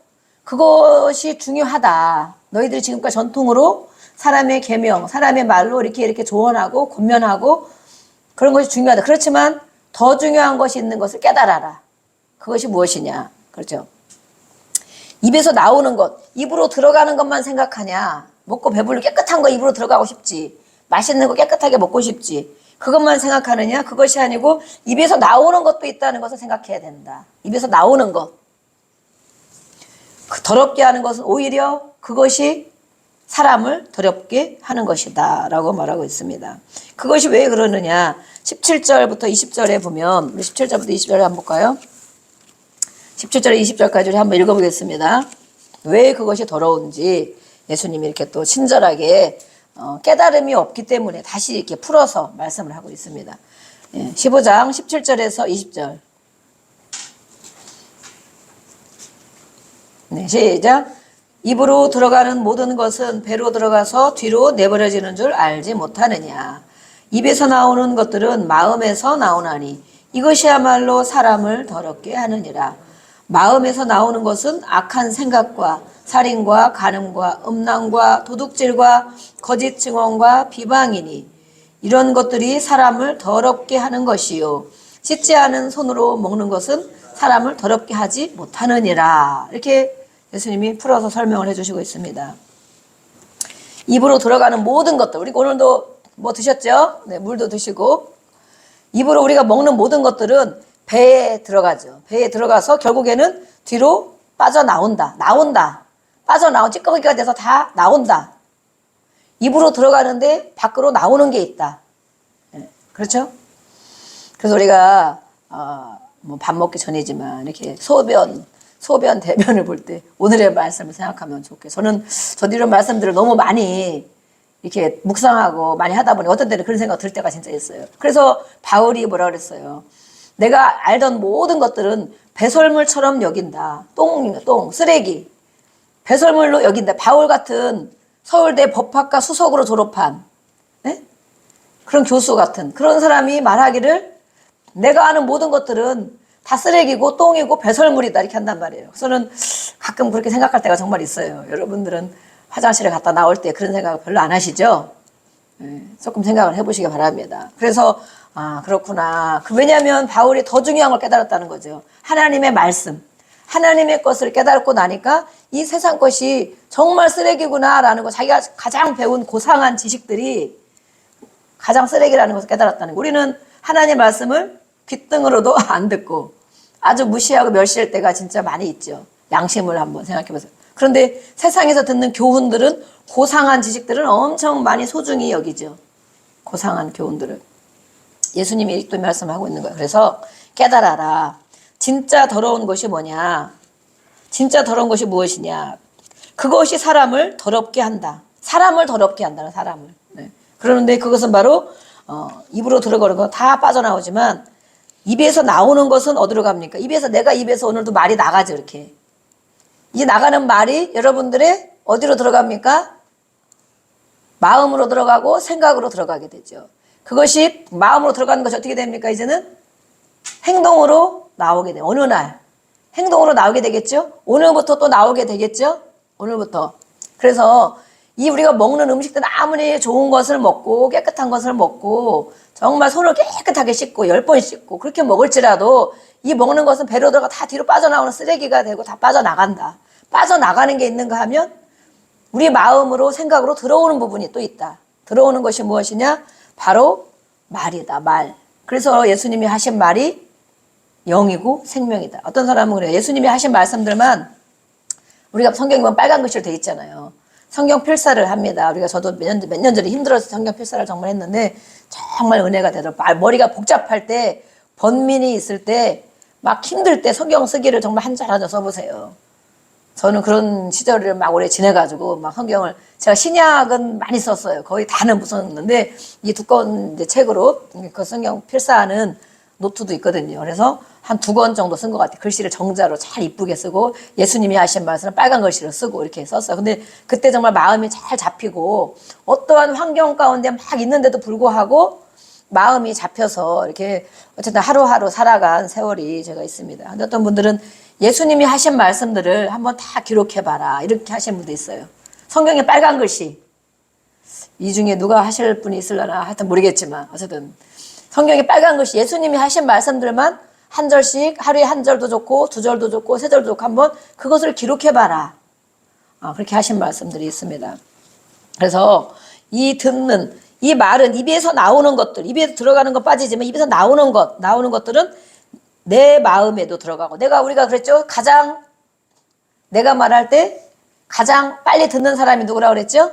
그것이 중요하다. 너희들이 지금까지 전통으로 사람의 계명, 사람의 말로 이렇게 조언하고 권면하고 그런 것이 중요하다. 그렇지만 더 중요한 것이 있는 것을 깨달아라. 그것이 무엇이냐. 그렇죠. 입에서 나오는 것, 입으로 들어가는 것만 생각하냐. 먹고 배불러 깨끗한 거 입으로 들어가고 싶지. 맛있는 거 깨끗하게 먹고 싶지. 그것만 생각하느냐? 그것이 아니고 입에서 나오는 것도 있다는 것을 생각해야 된다. 입에서 나오는 것. 더럽게 하는 것은 오히려 그것이 사람을 더럽게 하는 것이다 라고 말하고 있습니다. 그것이 왜 그러느냐, 17절부터 20절에 보면, 우리 17절부터 20절에 한번 볼까요? 17절에 20절까지 우리 한번 읽어보겠습니다. 왜 그것이 더러운지 예수님이 이렇게 또 친절하게 깨달음이 없기 때문에 다시 이렇게 풀어서 말씀을 하고 있습니다. 15장 17절에서 20절. 네, 시작. 입으로 들어가는 모든 것은 배로 들어가서 뒤로 내버려지는 줄 알지 못하느냐. 입에서 나오는 것들은 마음에서 나오나니 이것이야말로 사람을 더럽게 하느니라. 마음에서 나오는 것은 악한 생각과 살인과 간음과 음란과 도둑질과 거짓 증언과 비방이니 이런 것들이 사람을 더럽게 하는 것이요 씻지 않은 손으로 먹는 것은 사람을 더럽게 하지 못하느니라. 이렇게 예수님이 풀어서 설명을 해주시고 있습니다. 입으로 들어가는 모든 것들, 우리 오늘도 뭐 드셨죠? 네, 물도 드시고, 입으로 우리가 먹는 모든 것들은 배에 들어가죠. 배에 들어가서 결국에는 뒤로 빠져나온다. 빠져나온 찌꺼기가 돼서 다 나온다. 입으로 들어가는데 밖으로 나오는 게 있다. 네, 그렇죠? 그래서 우리가 뭐 밥 먹기 전이지만 이렇게 소변, 대변을 볼 때 오늘의 말씀을 생각하면 좋게. 저도 이런 말씀들을 너무 많이 이렇게 묵상하고 많이 하다 보니 어떤 때는 그런 생각 들 때가 진짜 있어요. 그래서 바울이 뭐라 그랬어요? 내가 알던 모든 것들은 배설물처럼 여긴다. 똥, 쓰레기. 배설물로 여긴다. 바울 같은 서울대 법학과 수석으로 졸업한 네? 그런 교수 같은 그런 사람이 말하기를 내가 아는 모든 것들은 다 쓰레기고 똥이고 배설물이다 이렇게 한단 말이에요. 저는 가끔 그렇게 생각할 때가 정말 있어요. 여러분들은 화장실에 갔다 나올 때 그런 생각 별로 안 하시죠? 조금 생각을 해보시기 바랍니다. 그래서 그렇구나. 왜냐하면 바울이 더 중요한 걸 깨달았다는 거죠. 하나님의 말씀, 하나님의 것을 깨달고 나니까 이 세상 것이 정말 쓰레기구나라는 거, 자기가 가장 배운 고상한 지식들이 가장 쓰레기라는 것을 깨달았다는 거. 우리는 하나님의 말씀을 귓등으로도 안 듣고 아주 무시하고 멸시할 때가 진짜 많이 있죠. 양심을 한번 생각해 보세요. 그런데 세상에서 듣는 교훈들은, 고상한 지식들은 엄청 많이 소중히 여기죠. 고상한 교훈들을. 예수님이 또 말씀하고 있는 거예요. 그래서 깨달아라. 진짜 더러운 것이 뭐냐? 진짜 더러운 것이 무엇이냐? 그것이 사람을 더럽게 한다. 사람을 더럽게 한다는 사람을. 네. 그러는데 그것은 바로 입으로 들어가는 건 다 빠져나오지만 입에서 나오는 것은 어디로 갑니까? 내가 입에서 오늘도 말이 나가죠, 이렇게. 이 나가는 말이 여러분들의 어디로 들어갑니까? 마음으로 들어가고 생각으로 들어가게 되죠. 그것이 마음으로 들어가는 것이 어떻게 됩니까? 이제는 행동으로 나오게 돼요. 어느 날 행동으로 나오게 되겠죠? 오늘부터 또 나오게 되겠죠? 오늘부터. 그래서 이 우리가 먹는 음식들은 아무리 좋은 것을 먹고 깨끗한 것을 먹고 정말 손을 깨끗하게 씻고 10번 씻고 그렇게 먹을지라도 이 먹는 것은 배로 들어가 다 뒤로 빠져나오는 쓰레기가 되고 다 빠져나간다. 빠져나가는 게 있는가 하면 우리 마음으로 생각으로 들어오는 부분이 또 있다. 들어오는 것이 무엇이냐? 바로 말이다. 말. 그래서 예수님이 하신 말이 영이고 생명이다. 어떤 사람은 그래요. 예수님이 하신 말씀들만 우리가 성경에 보면 빨간 글씨로 돼 있잖아요. 성경 필사를 합니다. 저도 몇 년 전에 힘들어서 성경 필사를 정말 했는데 정말 은혜가 되더라고요. 머리가 복잡할 때, 번민이 있을 때, 막 힘들 때 성경 쓰기를 정말 한 줄 알아서 써보세요. 저는 그런 시절을 막 오래 지내가지고 막 성경을, 제가 신약은 많이 썼어요. 거의 다는 못 썼는데 이 두꺼운 이제 책으로 그 성경 필사하는 노트도 있거든요. 그래서 한 2권 정도 쓴 것 같아요. 글씨를 정자로 잘 이쁘게 쓰고 예수님이 하신 말씀을 빨간 글씨로 쓰고 이렇게 썼어요. 근데 그때 정말 마음이 잘 잡히고 어떠한 환경 가운데 막 있는데도 불구하고 마음이 잡혀서 이렇게 어쨌든 하루하루 살아간 세월이 제가 있습니다. 근데 어떤 분들은 예수님이 하신 말씀들을 한번 다 기록해봐라 이렇게 하신 분도 있어요. 성경에 빨간 글씨. 이 중에 누가 하실 분이 있으려나 하여튼 모르겠지만 어쨌든 성경에 빨간 글씨, 예수님이 하신 말씀들만 한 절씩 하루에 한 절도 좋고 2절도 좋고 3절도 좋고 한번 그것을 기록해봐라. 그렇게 하신 말씀들이 있습니다. 그래서 이 듣는 이 말은 입에서 나오는 것들, 입에 들어가는 건 빠지지만 입에서 나오는 것들은 내 마음에도 들어가고 우리가 그랬죠. 가장 내가 말할 때 가장 빨리 듣는 사람이 누구라고 그랬죠?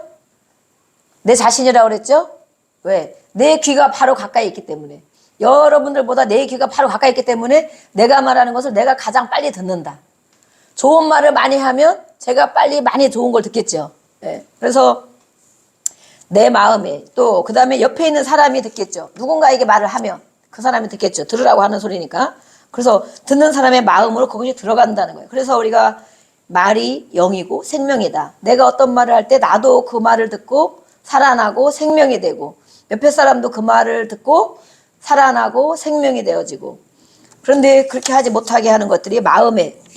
내 자신이라고 그랬죠? 왜? 내 귀가 바로 가까이 있기 때문에. 여러분들보다 내 귀가 바로 가까이 있기 때문에 내가 말하는 것을 내가 가장 빨리 듣는다. 좋은 말을 많이 하면 제가 빨리 많이 좋은 걸 듣겠죠. 예. 그래서 내 마음에 또 그 다음에 옆에 있는 사람이 듣겠죠. 누군가에게 말을 하면 그 사람이 듣겠죠. 들으라고 하는 소리니까. 그래서 듣는 사람의 마음으로 그것이 들어간다는 거예요. 그래서 우리가 말이 영이고 생명이다. 내가 어떤 말을 할 때 나도 그 말을 듣고 살아나고 생명이 되고 옆에 사람도 그 말을 듣고 살아나고 생명이 되어지고. 그런데 그렇게 하지 못하게 하는 것들이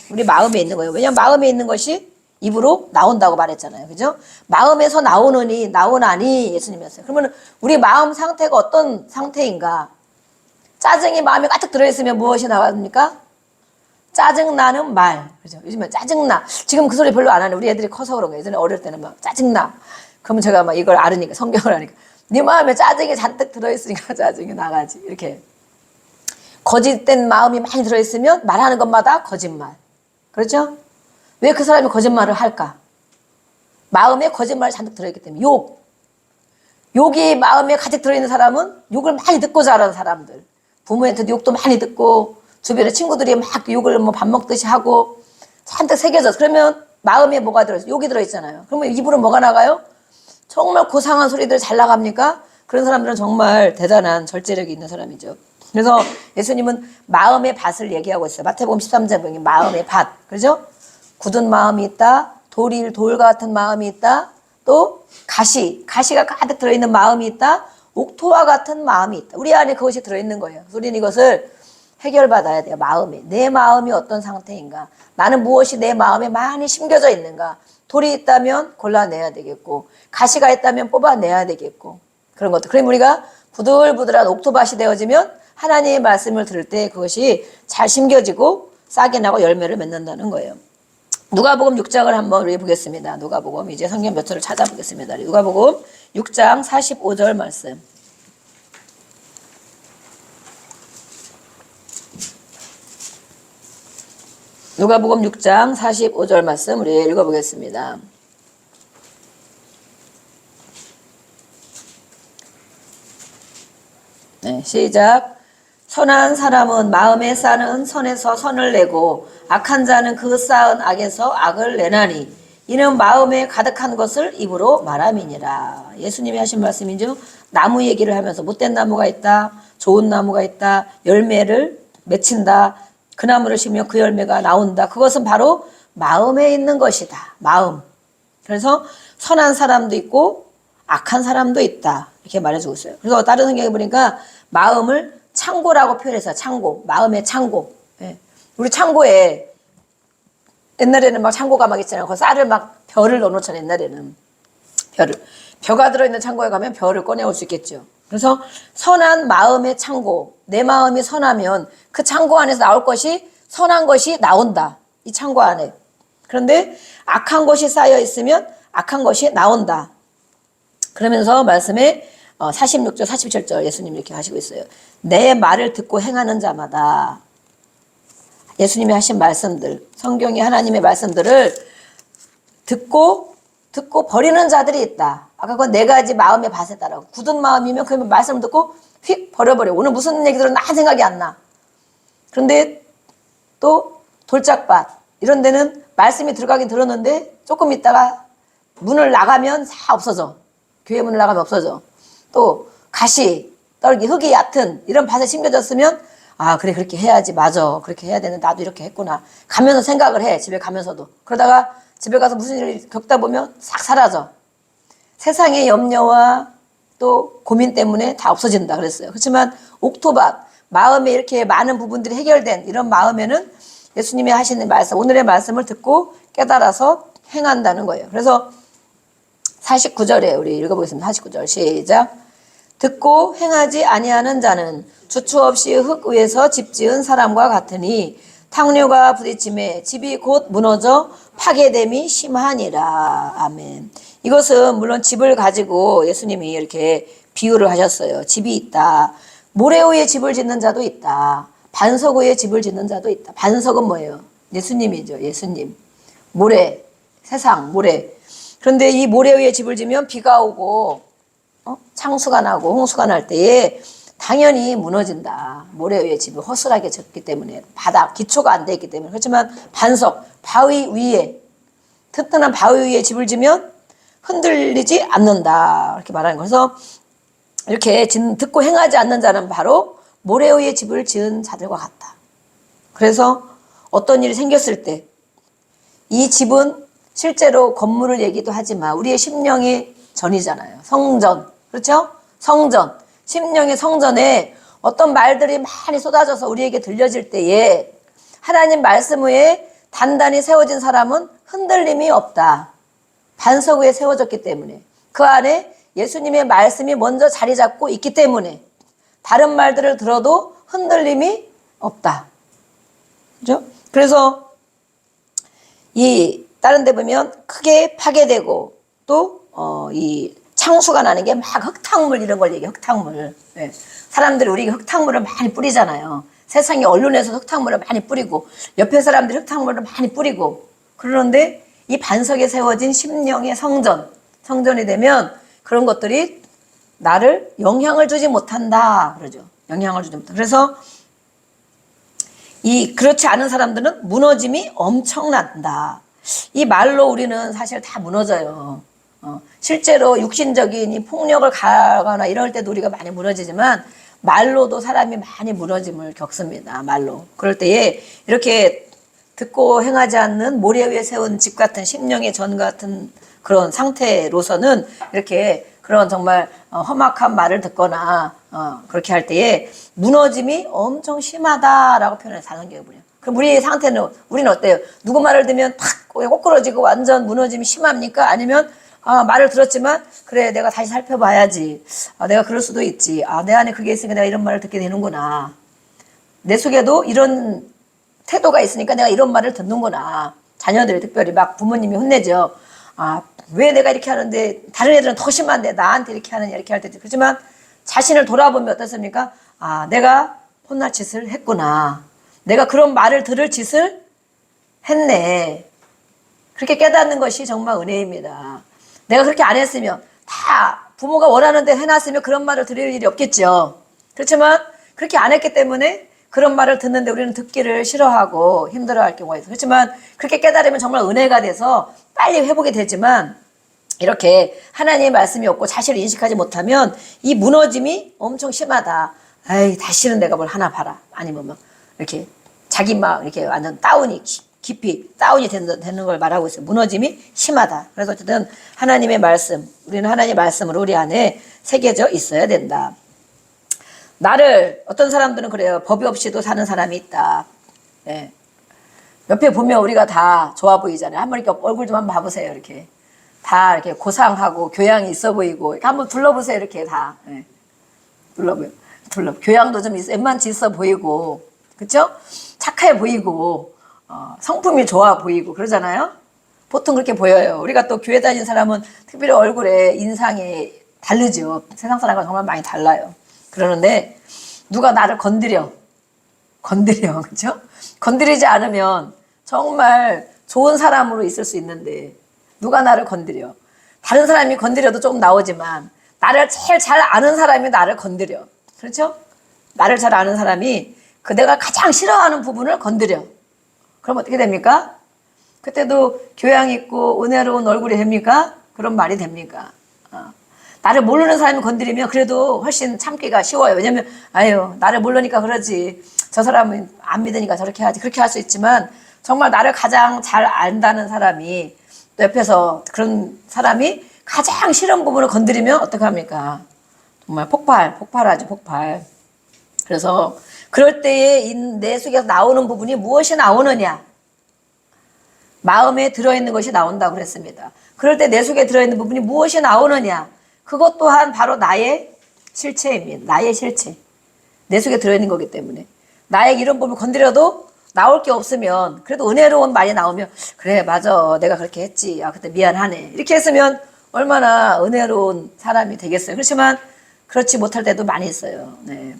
우리 마음에 있는 거예요. 왜냐하면 마음에 있는 것이 입으로 나온다고 말했잖아요. 그죠? 마음에서 나오나니 예수님이었어요. 그러면 우리 마음 상태가 어떤 상태인가? 짜증이 마음에 가득 들어있으면 무엇이 나갑니까? 짜증나는 말. 그죠? 요즘에 짜증나. 지금 그 소리 별로 안 하네. 우리 애들이 커서 그런 거예요. 예전에 어릴 때는 막 짜증나. 그러면 제가 막 이걸 알으니까, 성경을 하니까. 네 마음에 짜증이 잔뜩 들어있으니까 짜증이 나가지. 이렇게. 거짓된 마음이 많이 들어있으면 말하는 것마다 거짓말. 그렇죠? 왜 그 사람이 거짓말을 할까? 마음에 거짓말이 잔뜩 들어있기 때문에. 욕이 마음에 가득 들어있는 사람은 욕을 많이 듣고 자란 사람들. 부모한테도 욕도 많이 듣고 주변에 친구들이 막 욕을 뭐 밥 먹듯이 하고 잔뜩 새겨져서. 그러면 마음에 뭐가 들어있어요? 욕이 들어있잖아요. 그러면 입으로 뭐가 나가요? 정말 고상한 소리들 잘 나갑니까? 그런 사람들은 정말 대단한 절제력이 있는 사람이죠. 그래서 예수님은 마음의 밭을 얘기하고 있어요. 마태복음 13장 보면 마음의 밭. 그죠? 굳은 마음이 있다. 돌 같은 마음이 있다. 또 가시가 가득 들어있는 마음이 있다. 옥토와 같은 마음이 있다. 우리 안에 그것이 들어있는 거예요. 우리는 이것을 해결받아야 돼요. 내 마음이 어떤 상태인가? 나는 무엇이 내 마음에 많이 심겨져 있는가? 돌이 있다면 골라내야 되겠고, 가시가 있다면 뽑아내야 되겠고, 그런 것들. 그럼 우리가 부들부들한 옥토밭이 되어지면 하나님의 말씀을 들을 때 그것이 잘 심겨지고 싹이 나고 열매를 맺는다는 거예요. 누가복음 6장을 한번 우리 보겠습니다. 누가복음 이제 성경 몇 절을 찾아보겠습니다. 누가복음 6장 45절 말씀. 누가복음 6장 45절 말씀 우리 읽어보겠습니다. 네, 시작. 선한 사람은 마음에 쌓은 선에서 선을 내고 악한 자는 그 쌓은 악에서 악을 내나니 이는 마음에 가득한 것을 입으로 말함이니라. 예수님이 하신 말씀이죠. 나무 얘기를 하면서 못된 나무가 있다. 좋은 나무가 있다. 열매를 맺힌다. 그 나무를 심으면 그 열매가 나온다. 그것은 바로 마음에 있는 것이다. 마음. 그래서 선한 사람도 있고 악한 사람도 있다. 이렇게 말해주고 있어요. 그래서 다른 성경에 보니까 마음을 창고라고 표현해서 창고, 마음의 창고. 예. 우리 창고에 옛날에는 막 창고가 막 있잖아요. 그 쌀을 막 벼를 넣어놓잖아요. 옛날에는 벼가 들어있는 창고에 가면 벼를 꺼내올 수 있겠죠. 그래서 선한 마음의 창고, 내 마음이 선하면 그 창고 안에서 나올 것이 선한 것이 나온다. 이 창고 안에. 그런데 악한 것이 쌓여 있으면 악한 것이 나온다. 그러면서 말씀에 46절, 47절 예수님이 이렇게 하시고 있어요. 내 말을 듣고 행하는 자마다 예수님이 하신 말씀들, 성경의 하나님의 말씀들을 듣고 버리는 자들이 있다. 아까 그건 네 가지 마음의 밭에 따라 굳은 마음이면 그러면 말씀을 듣고 휙 버려버려. 오늘 무슨 얘기 들었나 생각이 안 나. 그런데 또 돌짝밭 이런 데는 말씀이 들어가긴 들었는데 조금 있다가 문을 나가면 다 없어져. 교회 문을 나가면 없어져. 또 가시, 떨기, 흙이 얕은 이런 밭에 심겨졌으면 아 그래 그렇게 해야지. 맞아. 그렇게 해야 되는 나도 이렇게 했구나. 가면서 생각을 해. 집에 가면서도. 그러다가 집에 가서 무슨 일을 겪다 보면 싹 사라져. 세상의 염려와 또 고민 때문에 다 없어진다 그랬어요. 그렇지만 옥토밭, 마음에 이렇게 많은 부분들이 해결된 이런 마음에는 예수님이 하시는 말씀, 오늘의 말씀을 듣고 깨달아서 행한다는 거예요. 그래서 49절에 우리 읽어보겠습니다. 49절 시작. 듣고 행하지 아니하는 자는 주추 없이 흙 위에서 집 지은 사람과 같으니 탕류가 부딪힘에 집이 곧 무너져 파괴됨이 심하니라. 아멘. 이것은 물론 집을 가지고 예수님이 이렇게 비유를 하셨어요. 집이 있다. 모래 위에 집을 짓는 자도 있다. 반석 위에 집을 짓는 자도 있다. 반석은 뭐예요? 예수님이죠. 예수님. 모래. 세상, 모래. 그런데 이 모래 위에 집을 지면 비가 오고 창수가 나고 홍수가 날 때에 당연히 무너진다. 모래 위에 집을 허술하게 졌기 때문에 바닥, 기초가 안 돼 있기 때문에. 그렇지만 반석, 바위 위에 튼튼한 바위 위에 집을 지면 흔들리지 않는다. 이렇게 말하는 거예요. 그래서 이렇게 듣고 행하지 않는 자는 바로 모래 위에 집을 지은 자들과 같다. 그래서 어떤 일이 생겼을 때 이 집은 실제로 건물을 얘기도 하지만 우리의 심령의 전이잖아요. 성전. 그렇죠? 성전. 심령의 성전에 어떤 말들이 많이 쏟아져서 우리에게 들려질 때에 하나님 말씀 위에 단단히 세워진 사람은 흔들림이 없다. 반석 위에 세워졌기 때문에 그 안에 예수님의 말씀이 먼저 자리 잡고 있기 때문에 다른 말들을 들어도 흔들림이 없다. 그죠? 그래서 이 다른 데 보면 크게 파괴되고 또 이 창수가 나는 게 막 흙탕물 이런 걸 얘기해요. 흙탕물. 네. 사람들이 우리가 흙탕물을 많이 뿌리잖아요. 세상에 언론에서 흙탕물을 많이 뿌리고 옆에 사람들이 흙탕물을 많이 뿌리고 그러는데 이 반석에 세워진 심령의 성전이 되면 그런 것들이 나를 영향을 주지 못한다. 그러죠. 영향을 주지 못한다. 그래서 그렇지 않은 사람들은 무너짐이 엄청난다. 이 말로 우리는 사실 다 무너져요. 실제로 육신적인 이 폭력을 가하거나 이럴 때도 우리가 많이 무너지지만 말로도 사람이 많이 무너짐을 겪습니다. 말로. 그럴 때에 이렇게 듣고 행하지 않는 모래 위에 세운 집 같은 심령의 전 같은 그런 상태로서는 이렇게 그런 정말 험악한 말을 듣거나 그렇게 할 때에 무너짐이 엄청 심하다라고 표현해서 사성경에. 그럼 우리의 상태는 우리는 어때요? 누구 말을 들으면 탁 꼬꾸러지고 완전 무너짐이 심합니까? 아니면 말을 들었지만 그래 내가 다시 살펴봐야지. 내가 그럴 수도 있지. 내 안에 그게 있으니까 내가 이런 말을 듣게 되는구나. 내 속에도 이런 태도가 있으니까 내가 이런 말을 듣는구나. 자녀들이 특별히 막 부모님이 혼내죠. 왜 내가 이렇게 하는데 다른 애들은 더 심한데 나한테 이렇게 하느냐 이렇게 할 때도 그렇지만 자신을 돌아보면 어떻습니까? 내가 혼날 짓을 했구나. 내가 그런 말을 들을 짓을 했네. 그렇게 깨닫는 것이 정말 은혜입니다. 내가 그렇게 안 했으면 다 부모가 원하는 대로 해놨으면 그런 말을 들을 일이 없겠죠. 그렇지만 그렇게 안 했기 때문에 그런 말을 듣는데 우리는 듣기를 싫어하고 힘들어할 경우가 있어요. 그렇지만 그렇게 깨달으면 정말 은혜가 돼서 빨리 회복이 되지만 이렇게 하나님의 말씀이 없고 자신을 인식하지 못하면 이 무너짐이 엄청 심하다. 다시는 내가 뭘 하나 봐라. 아니면 막 이렇게 자기 막 이렇게 완전 다운이 깊이 다운이 되는 걸 말하고 있어요. 무너짐이 심하다. 그래서 어쨌든 하나님의 말씀, 우리는 하나님의 말씀으로 우리 안에 새겨져 있어야 된다. 어떤 사람들은 그래요. 법이 없이도 사는 사람이 있다. 네. 옆에 보면 우리가 다 좋아 보이잖아요. 한번 이렇게 얼굴 좀 한번 봐보세요. 이렇게. 다 이렇게 고상하고 교양이 있어 보이고. 이렇게 한번 둘러보세요. 이렇게 다. 네. 교양도 좀 웬만치 있어 보이고. 그쵸? 착해 보이고. 성품이 좋아 보이고. 그러잖아요. 보통 그렇게 보여요. 우리가 또 교회 다니는 사람은 특별히 얼굴에 인상이 다르죠. 세상 사람과 정말 많이 달라요. 그러는데 누가 나를 건드려. 그렇죠? 건드리지 않으면 정말 좋은 사람으로 있을 수 있는데 누가 나를 건드려. 다른 사람이 건드려도 조금 나오지만 나를 제일 잘 아는 사람이 나를 건드려. 그렇죠? 나를 잘 아는 사람이 내가 가장 싫어하는 부분을 건드려. 그럼 어떻게 됩니까? 그때도 교양 있고 은혜로운 얼굴이 됩니까? 그런 말이 됩니까? 나를 모르는 사람이 건드리면 그래도 훨씬 참기가 쉬워요. 왜냐면 나를 모르니까 그러지. 저 사람은 안 믿으니까 저렇게 하지. 그렇게 할 수 있지만 정말 나를 가장 잘 안다는 사람이 또 옆에서 그런 사람이 가장 싫은 부분을 건드리면 어떡합니까? 정말 폭발하죠. 폭발. 그래서 그럴 때에 내 속에서 나오는 부분이 무엇이 나오느냐? 마음에 들어있는 것이 나온다고 그랬습니다. 그럴 때 내 속에 들어있는 부분이 무엇이 나오느냐? 그것 또한 바로 나의 실체입니다. 나의 실체. 내 속에 들어있는 거기 때문에. 나의 이런 부분을 건드려도 나올 게 없으면 그래도 은혜로운 말이 나오면 그래 맞아 내가 그렇게 했지. 그때 미안하네. 이렇게 했으면 얼마나 은혜로운 사람이 되겠어요. 그렇지만 그렇지 못할 때도 많이 있어요. 네.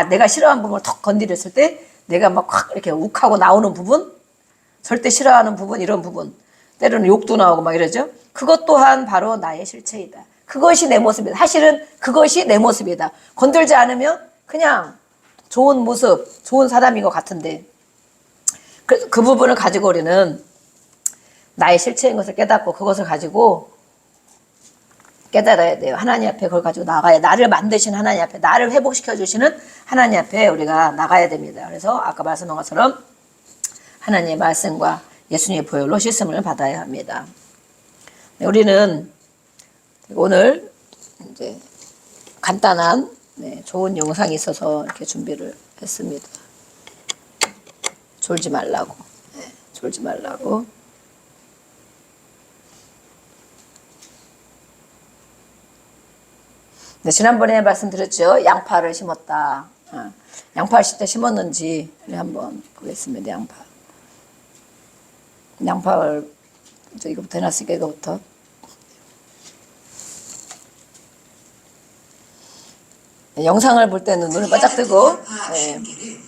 내가 싫어하는 부분을 턱 건드렸을 때 내가 막 확 이렇게 욱하고 나오는 부분 절대 싫어하는 부분 이런 부분 때로는 욕도 나오고 막 이러죠. 그것 또한 바로 나의 실체이다. 그것이 내 모습이다. 사실은 그것이 내 모습이다. 건들지 않으면 그냥 좋은 모습, 좋은 사람인 것 같은데 그 부분을 가지고 우리는 나의 실체인 것을 깨닫고 그것을 가지고 깨달아야 돼요. 하나님 앞에 그걸 가지고 나가야, 나를 만드신 하나님 앞에, 나를 회복시켜 주시는 하나님 앞에 우리가 나가야 됩니다. 그래서 아까 말씀한 것처럼 하나님의 말씀과 예수님의 보혈로 씻음을 받아야 합니다. 네, 우리는 오늘 이제 간단한 좋은 영상이 있어서 이렇게 준비를 했습니다. 졸지 말라고. 졸지 말라고. 네, 지난번에 말씀드렸죠. 양파를 심었다. 양파를 진짜 심었는지 한번 보겠습니다. 양파를 이거부터 해놨으니까 이거부터. 네, 영상을 볼 때는 눈을 바짝 뜨고. 네.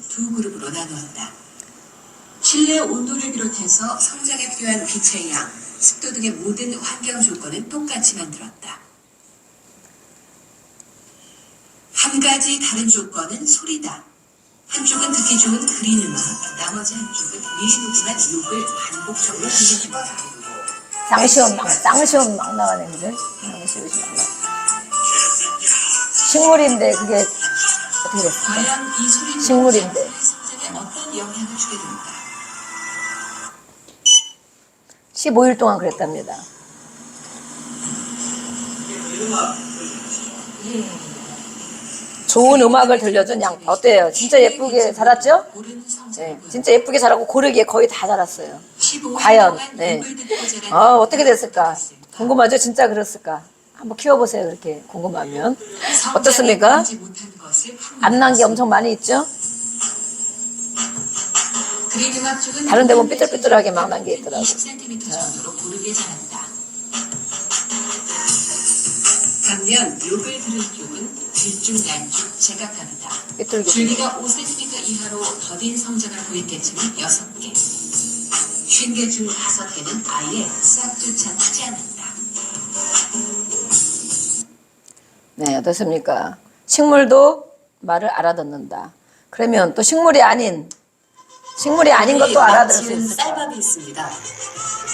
두 그룹으로 나누었다. 실내 온도를 비롯해서 성장에 필요한 빛의 양, 습도 등의 모든 환경 조건은 똑같이 만들었다. 한 가지 다른 조건은 소리다. 한쪽은 듣기 좋은 그린 음악, 나머지 한쪽은 미리 녹음한 욕을 반복적으로 들려줍니다. 쌍시온 막 나가네, 그죠? 식물인데 그게 어떻게 됐을까? 과연 이 소리는 식물인데. 성장에 어떤 영향을 주게 될까? 15일 동안 그랬답니다. 좋은 음악을 들려준 양파. 어때요? 진짜 예쁘게 자랐죠? 네, 진짜 예쁘게 자라고 고르기에 거의 다 자랐어요. 과연, 네. 어떻게 됐을까? 궁금하죠? 진짜 그랬을까? 한번 키워보세요. 그렇게 궁금하면. 어떻습니까? 안 난 게 엄청 많이 있죠? 다른 데 보면 삐뚤삐뚤하게 막 난 게 있더라고. 20cm 정도로 고르게 자란다. 반면 욕을 들은 쪽은 들쭉날쭉 제각각이다. 줄기가 5cm 이하로 더딘 성장을 보였겠지만 6개. 50개 중 5개는 아예 싹조차 나지 않았다. 네, 어떻습니까? 식물도 말을 알아듣는다. 그러면 또 식물이 아닌 것도 알아들을 수 있을까? 쌀밥이 있습니다.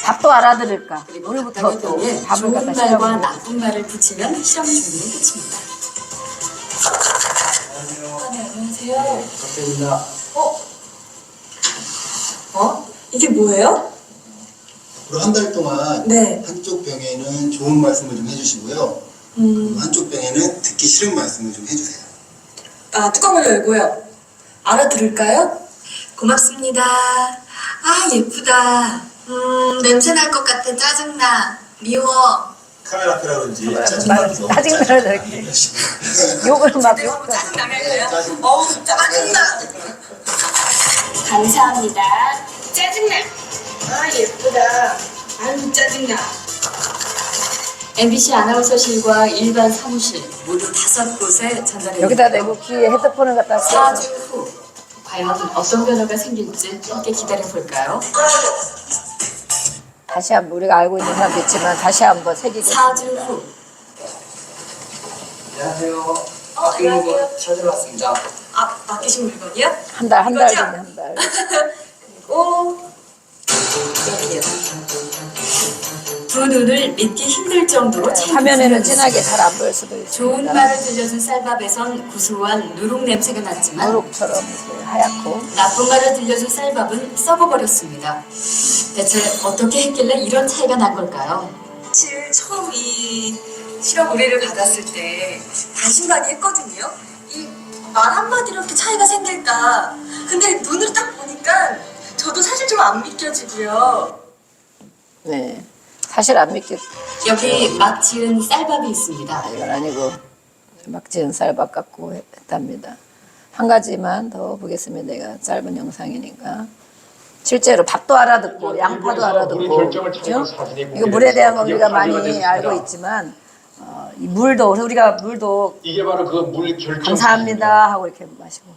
밥도 알아들을까? 그리고 오늘부터 또 밥을 좋은 갖다 말과 시작해보고. 나쁜 말을 붙이면 실험 준비는 끝입니다. 안녕하세요. 박대입니다. 이게 뭐예요? 앞으로 한 달 동안 네. 한쪽 병에는 좋은 말씀을 좀 해주시고요. 그리고 한쪽 병에는 듣기 싫은 말씀을 좀 해주세요. 아, 뚜껑을 열고요. 알아들을까요? 고맙습니다. 아, 예쁘다. 냄새 날 것 같아. 짜증나. 미워. 카메라 앞이라 그런지 짜증나요, 이렇게. 욕을 막 욕. 짜증나게 할까요? 짜증나. 감사합니다. 짜증나. 아, 예쁘다. 아유, 짜증나. MBC 아나운서실과 일반 사무실 모두 5곳에 전달해 여기다 대고 귀에 헤드폰을 갖다 써. 4주 후 과연 어떤 변화가 생길지 함께 기다려 볼까요? 다시 한번 우리가 알고 있는 사람도 있지만 다시 한번 새기겠습니다. 4주 후. 안녕하세요. 안녕하세요. 찾아왔습니다. 아, 맡기신 물건이요? 한 달 이거죠? 전에 한 달. 그리고 여기요. 두 눈을 믿기 힘들 정도로 화면에는 진하게 잘 안 보일 수도 좋은 있습니다. 말을 들려준 쌀밥에선 구수한 누룩 냄새가 났지만 누룩처럼 이렇게 하얗고. 나쁜 말을 들려준 쌀밥은 썩어버렸습니다. 대체 어떻게 했길래 이런 차이가 난 걸까요? 사실 처음 이 실험 의뢰를 받았을 때 반신반의 했거든요. 이 말 한마디로 이렇게 차이가 생길까. 근데 눈으로 딱 보니까 저도 사실 좀 안 믿겨지고요. 네. 사실 안 믿겠. 여기 막 지은 쌀밥이 있습니다. 이건 아니고 막 지은 쌀밥 갖고 했답니다. 한 가지만 더 보겠습니다. 내가 짧은 영상이니까. 실제로 밥도 알아듣고 양파도 알아듣고 그렇죠? 이거 물에 대한 건 우리가 많이 알고 있지만 이 물도 우리가 물도 이게 바로 그 물 결정. 감사합니다 하고 이렇게 마시고.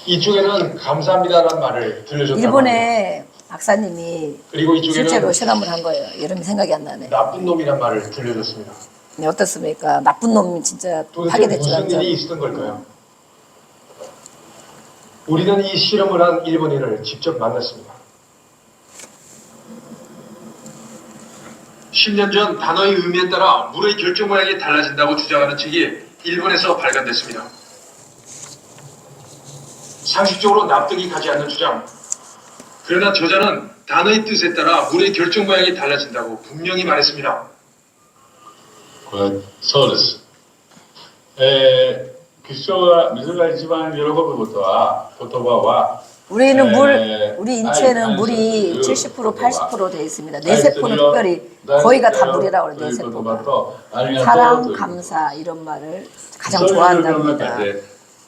이쪽에는 감사합니다라는 말을 들려줬다고 합니다. 일본에 박사님이 그리고 이쪽에는 실제로 실험을 한 거예요. 이름이 생각이 안 나네. 나쁜 놈이란 말을 들려줬습니다. 네, 어떻습니까? 나쁜 놈이 진짜 도대체 파괴됐죠. 무슨 완전. 일이 있었던 걸까요? 우리는 이 실험을 한 일본인을 직접 만났습니다. 10년 전 단어의 의미에 따라 물의 결정 모양이 달라진다고 주장하는 책이 일본에서 발간됐습니다. 상식적으로 납득이 가지 않는 주장. 그러나 저자는 단어의 뜻에 따라 물의 결정 모양이 달라진다고 분명히 말했습니다. これそうです。吉祥が水が一番喜ぶことは言葉は 우리는 우리 인체는 물이 70% 80% 돼 있습니다. 뇌세포는 특별히 거의가 다 물이라고 그래요. 뇌세포가. 사랑, 감사 이런 말을 가장 좋아한답니다.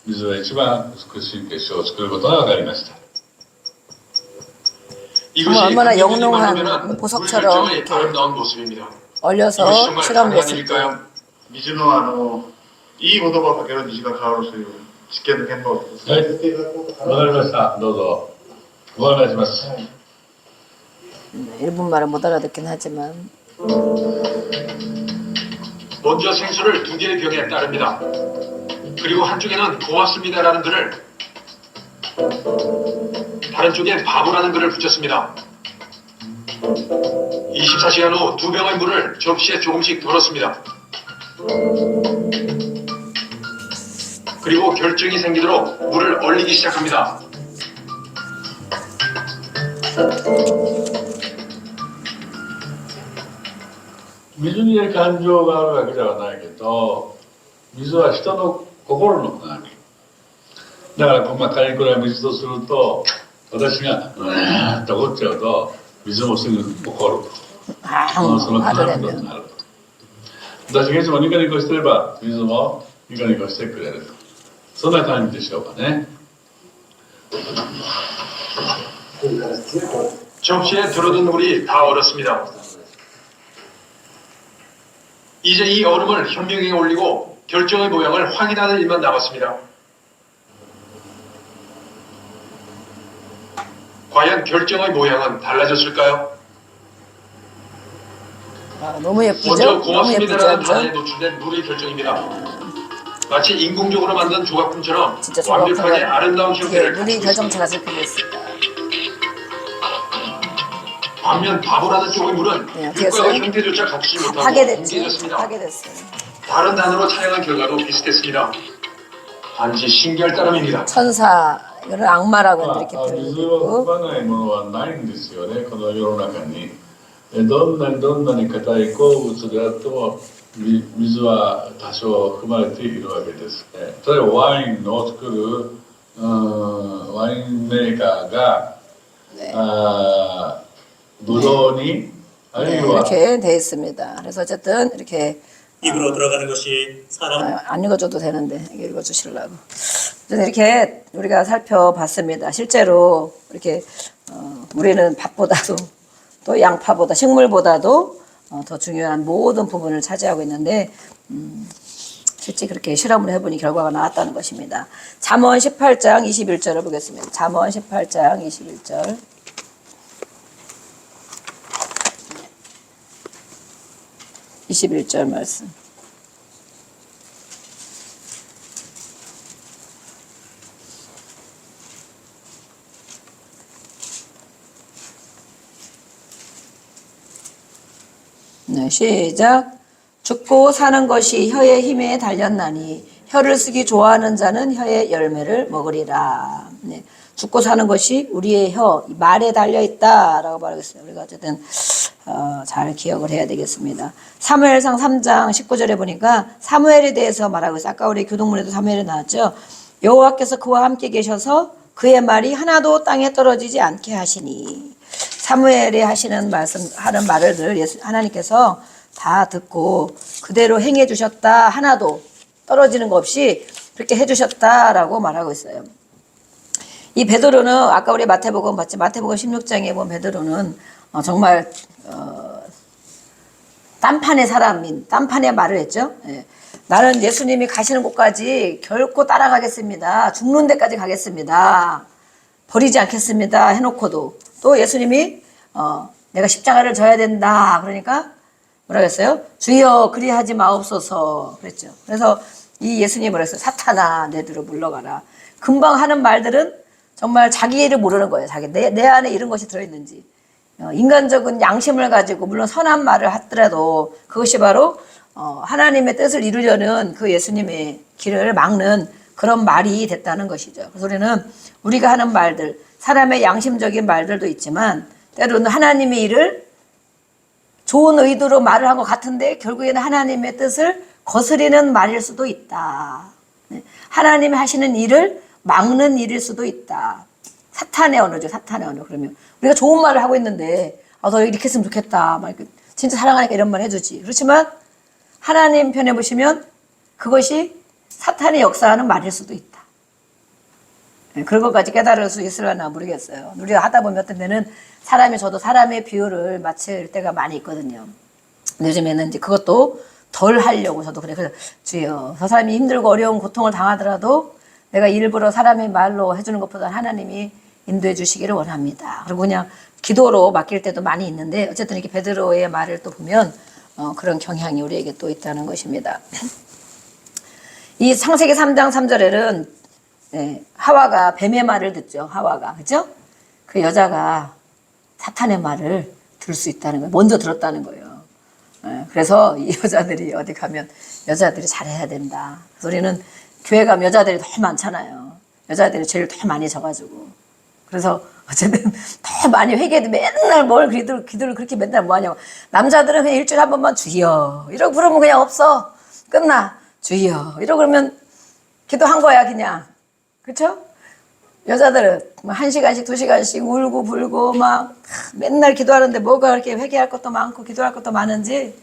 水が一番美しい結晶を作ることが分かりました。 이것이 얼마나 국민들이 영롱한 말하면은 보석처럼 물결정의 이렇게 아름다운 모습입니다. 얼려서 이것이 정말 실험을 가능한 했을 때 일일까요? 水のいい言葉をかける虹が変わるという実験の結果をはい、わかりました。どうぞ。ご案内します。 일본말을 못 알아듣긴 하지만 먼저 생수를 2개의 병에 따릅니다. 그리고 한쪽에는 고맙습니다라는 글을, 다른 쪽엔 바보라는 글을 붙였습니다. 24시간 후 2병의 물을 접시에 조금씩 덜었습니다. 그리고 결정이 생기도록 물을 얼리기 시작합니다.水に感情があるわけではないけど、水は人の心の鏡。だから細かいくらい水とすると、私がうーんと怒っちゃうと、水もすぐ怒る。その感情になる。私がいつもニコニコしてれば、水もニコニコしてくれる。そんな感じでしょうかね。 접시에 들어든 물이 다 얼었습니다. 이제 이 얼음을 현명하게 올리고 결정의 모양을 확인하는 일만 남았습니다. 과연 결정의 모양은 달라졌을까요? 너무 예쁘죠? 먼저 너무 예쁘죠? 고맙습니다라는 단어에 완전? 노출된 물의 결정입니다. 마치 인공적으로 만든 조각품처럼 진짜 완벽하게 조각화가 아름다운 이게 형태를 물이 갖추고 결정체가 있습니다. 잡혀있습니다. 반면 바보라는 쪽의 물은 네, 어떻게 육각의 했어요? 형태조차 갖추지 다 못하고 파괴됐죠? 뭉개졌습니다. 파괴됐어요. 다른 단어로 촬영한 결과도 비슷했습니다. 단지 신기할 따름입니다. 천사, 이거는 악마라고 이렇게 水を 표현되고 含まないものはないんですよね、この世の中に。どんなに硬い鉱物であっても水は多少含まれているわけですね。例えばワインを作るワインメーカーが、ブドウにあるい 네, は 이렇게 돼 있습니다. 그래서 어쨌든 이렇게 입으로 들어가는 것이 사람 안 읽어줘도 되는데 이게 읽어주시려고. 어쨌든 이렇게 우리가 살펴봤습니다. 실제로 이렇게 우리는 밥보다도 또 양파보다 식물보다도 더 중요한 모든 부분을 차지하고 있는데 실제 그렇게 실험을 해보니 결과가 나왔다는 것입니다. 잠언 18장 21절을 보겠습니다. 잠언 18장 21절. (21절) 말씀. 네, 시작. 죽고 사는 것이 혀의 힘에 달렸나니 혀를 쓰기 좋아하는 자는 혀의 열매를 먹으리라. 네, 죽고 사는 것이 우리의 혀, 말에 달려있다라고 말하겠어요. 우리가 어쨌든 잘 기억을 해야 되겠습니다. 사무엘상 3장 19절에 보니까 사무엘에 대해서 말하고 있어요. 아까 우리 교동문에도 사무엘이 나왔죠. 여호와께서 그와 함께 계셔서 그의 말이 하나도 땅에 떨어지지 않게 하시니. 사무엘이 하시는 하는 말을 하나님께서 다 듣고 그대로 행해 주셨다. 하나도 떨어지는 거 없이 그렇게 해 주셨다라고 말하고 있어요. 이 베드로는 아까 우리 마태복음 봤지, 마태복음 16장에 본 베드로는 정말 딴판의 사람인, 딴판의 말을 했죠. 예. 나는 예수님이 가시는 곳까지 결코 따라가겠습니다. 죽는 데까지 가겠습니다. 버리지 않겠습니다 해놓고도 또 예수님이 내가 십자가를 져야 된다 그러니까 뭐라 그랬어요? 주여 그리하지 마옵소서 그랬죠. 그래서 이 예수님이 뭐라 했어요? 사탄아 내 뒤로 물러가라. 금방 하는 말들은 정말 자기 일을 모르는 거예요. 자기 내 안에 이런 것이 들어있는지. 인간적인 양심을 가지고 물론 선한 말을 하더라도 그것이 바로 하나님의 뜻을 이루려는 그 예수님의 길을 막는 그런 말이 됐다는 것이죠. 그래서 우리가 하는 말들, 사람의 양심적인 말들도 있지만 때로는 하나님의 일을 좋은 의도로 말을 한 것 같은데 결국에는 하나님의 뜻을 거스리는 말일 수도 있다. 하나님이 하시는 일을 막는 일일 수도 있다. 사탄의 언어죠. 사탄의 언어. 그러면 우리가 좋은 말을 하고 있는데 너 이렇게 했으면 좋겠다. 막 진짜 사랑하니까 이런 말 해주지. 그렇지만 하나님 편에 보시면 그것이 사탄이 역사하는 말일 수도 있다. 그런 것까지 깨달을 수 있으려나 모르겠어요. 우리가 하다 보면 어떤 때는 저도 사람의 비유를 맞출 때가 많이 있거든요. 요즘에는 이제 그것도 덜 하려고 저도 그래. 그래서 주여, 저 사람이 힘들고 어려운 고통을 당하더라도 내가 일부러 사람의 말로 해주는 것보다 하나님이 인도해 주시기를 원합니다. 그리고 그냥 기도로 맡길 때도 많이 있는데 어쨌든 이렇게 베드로의 말을 또 보면 그런 경향이 우리에게 또 있다는 것입니다. 이 창세기 3장 3절에는 하와가 뱀의 말을 듣죠. 하와가. 그죠? 그 여자가 사탄의 말을 들을 수 있다는 거예요. 먼저 들었다는 거예요. 그래서 이 여자들이 어디 가면 여자들이 잘해야 된다. 그래서 우리는 교회 가면 여자들이 더 많잖아요. 여자들이 죄를 더 많이 져가지고. 그래서 어쨌든 더 많이 회개해도 맨날 뭘 기도를 그렇게 맨날 뭐 하냐고. 남자들은 그냥 일주일에 한 번만 주여. 이러고 부르면 그냥 없어. 끝나. 주여. 이러고 그러면 기도한 거야, 그냥. 그쵸? 여자들은 1시간씩 2시간씩 울고 불고 막 맨날 기도하는데 뭐가 그렇게 회개할 것도 많고 기도할 것도 많은지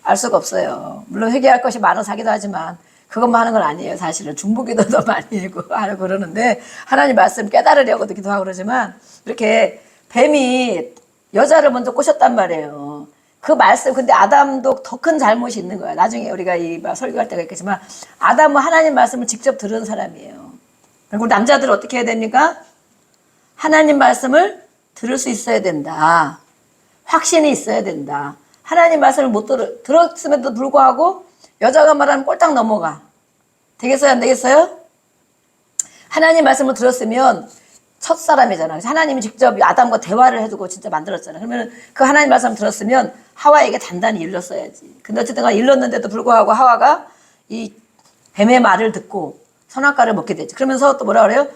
알 수가 없어요. 물론 회개할 것이 많아서 하기도 하지만 그것만 하는 건 아니에요. 사실은 중보기도도 많이 하고 그러는데 하나님 말씀 깨달으려고도 기도하고 그러지만 이렇게 뱀이 여자를 먼저 꼬셨단 말이에요. 그 말씀 근데 아담도 더 큰 잘못이 있는 거야. 나중에 우리가 이 설교할 때가 있겠지만 아담은 하나님 말씀을 직접 들은 사람이에요. 그리고 남자들은 어떻게 해야 됩니까? 하나님 말씀을 들을 수 있어야 된다. 확신이 있어야 된다. 하나님 말씀을 못 들었음에도 불구하고 여자가 말하면 꼴딱 넘어가. 되겠어요? 안 되겠어요? 하나님 말씀을 들었으면 첫 사람이잖아. 그래서 하나님이 직접 아담과 대화를 해주고 진짜 만들었잖아. 그러면 그 하나님 말씀을 들었으면 하와에게 단단히 일렀어야지. 근데 어쨌든 일렀는데도 불구하고 하와가 이 뱀의 말을 듣고 선악과를 먹게 되지. 그러면서 또 뭐라 그래요?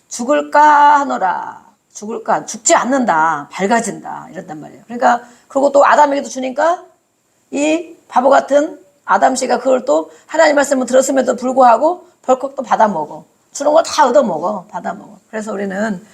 죽을까 하노라. 죽을까. 죽지 않는다. 밝아진다. 이런단 말이에요. 그러니까 그리고 또 아담에게도 주니까 이 바보 같은 아담 씨가 그걸 또 하나님 말씀을 들었음에도 불구하고 벌컥 또 받아 먹어. 주는 걸 다 얻어 먹어. 받아 먹어. 그래서 우리는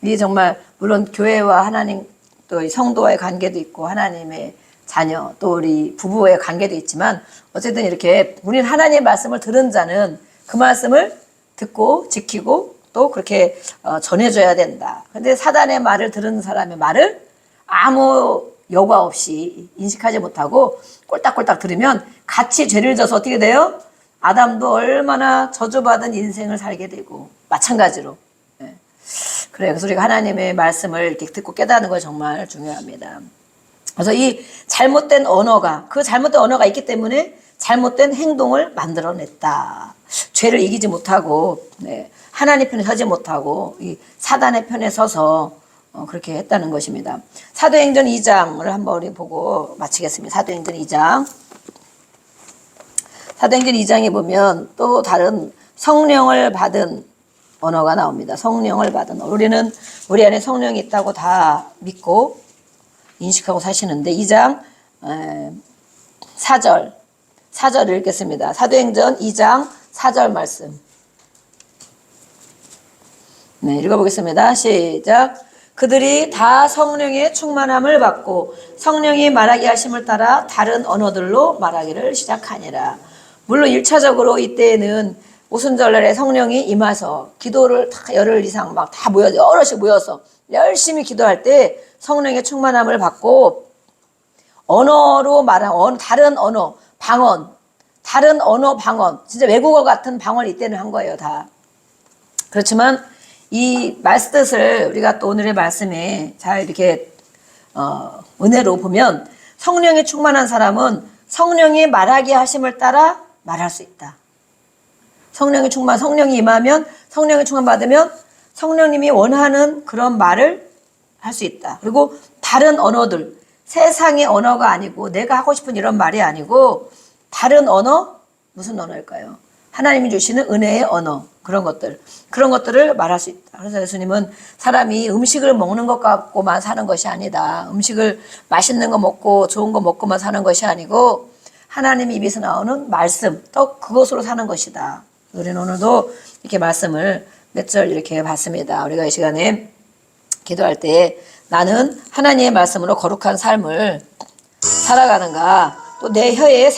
이 정말 물론 교회와 하나님 또 성도와의 관계도 있고 하나님의 자녀 또 우리 부부의 관계도 있지만 어쨌든 이렇게 우리는 하나님의 말씀을 들은 자는 그 말씀을 듣고 지키고 또 그렇게 전해줘야 된다. 근데 사단의 말을 들은 사람의 말을 아무 여과 없이 인식하지 못하고 꼴딱꼴딱 들으면 같이 죄를 져서 어떻게 돼요? 아담도 얼마나 저주받은 인생을 살게 되고 마찬가지로. 그래요. 그래서 우리가 하나님의 말씀을 이렇게 듣고 깨닫는 거 정말 중요합니다. 그래서 이 잘못된 언어가 그 잘못된 언어가 있기 때문에 잘못된 행동을 만들어냈다. 죄를 이기지 못하고 하나님 편에 서지 못하고 이 사단의 편에 서서 그렇게 했다는 것입니다. 사도행전 2장을 한번 우리 보고 마치겠습니다. 사도행전 2장. 사도행전 2장에 보면 또 다른 성령을 받은 언어가 나옵니다. 성령을 받은 우리는 우리 안에 성령이 있다고 다 믿고 인식하고 사시는데 2장 4절을 읽겠습니다. 사도행전 2장 4절 말씀. 네, 읽어보겠습니다. 시작. 그들이 다 성령의 충만함을 받고 성령이 말하게 하심을 따라 다른 언어들로 말하기를 시작하니라. 물론 1차적으로 이때에는 오순절날에 성령이 임해서 기도를 다 열흘 이상 막 다 모여서 여럿이 모여서 열심히 기도할 때 성령의 충만함을 받고 언어로 말한 다른 언어, 방언, 다른 언어 방언, 진짜 외국어 같은 방언을 이때는 한 거예요, 다. 그렇지만 이 말뜻을 우리가 또 오늘의 말씀에 잘 이렇게 은혜로 보면 성령이 충만한 사람은 성령이 말하게 하심을 따라 말할 수 있다. 성령이 임하면 성령이 충만받으면 성령님이 원하는 그런 말을 할 수 있다. 그리고 다른 언어들, 세상의 언어가 아니고 내가 하고 싶은 이런 말이 아니고 다른 언어, 무슨 언어일까요? 하나님이 주시는 은혜의 언어, 그런 것들을 말할 수 있다. 그래서 예수님은 사람이 음식을 먹는 것 갖고만 사는 것이 아니다. 음식을 맛있는 거 먹고 좋은 거 먹고만 사는 것이 아니고 하나님 입에서 나오는 말씀, 또 그것으로 사는 것이다. 우리는 오늘도 이렇게 말씀을 몇 절 이렇게 봤습니다. 우리가 이 시간에 기도할 때 나는 하나님의 말씀으로 거룩한 삶을 살아가는가, 또 내 혀에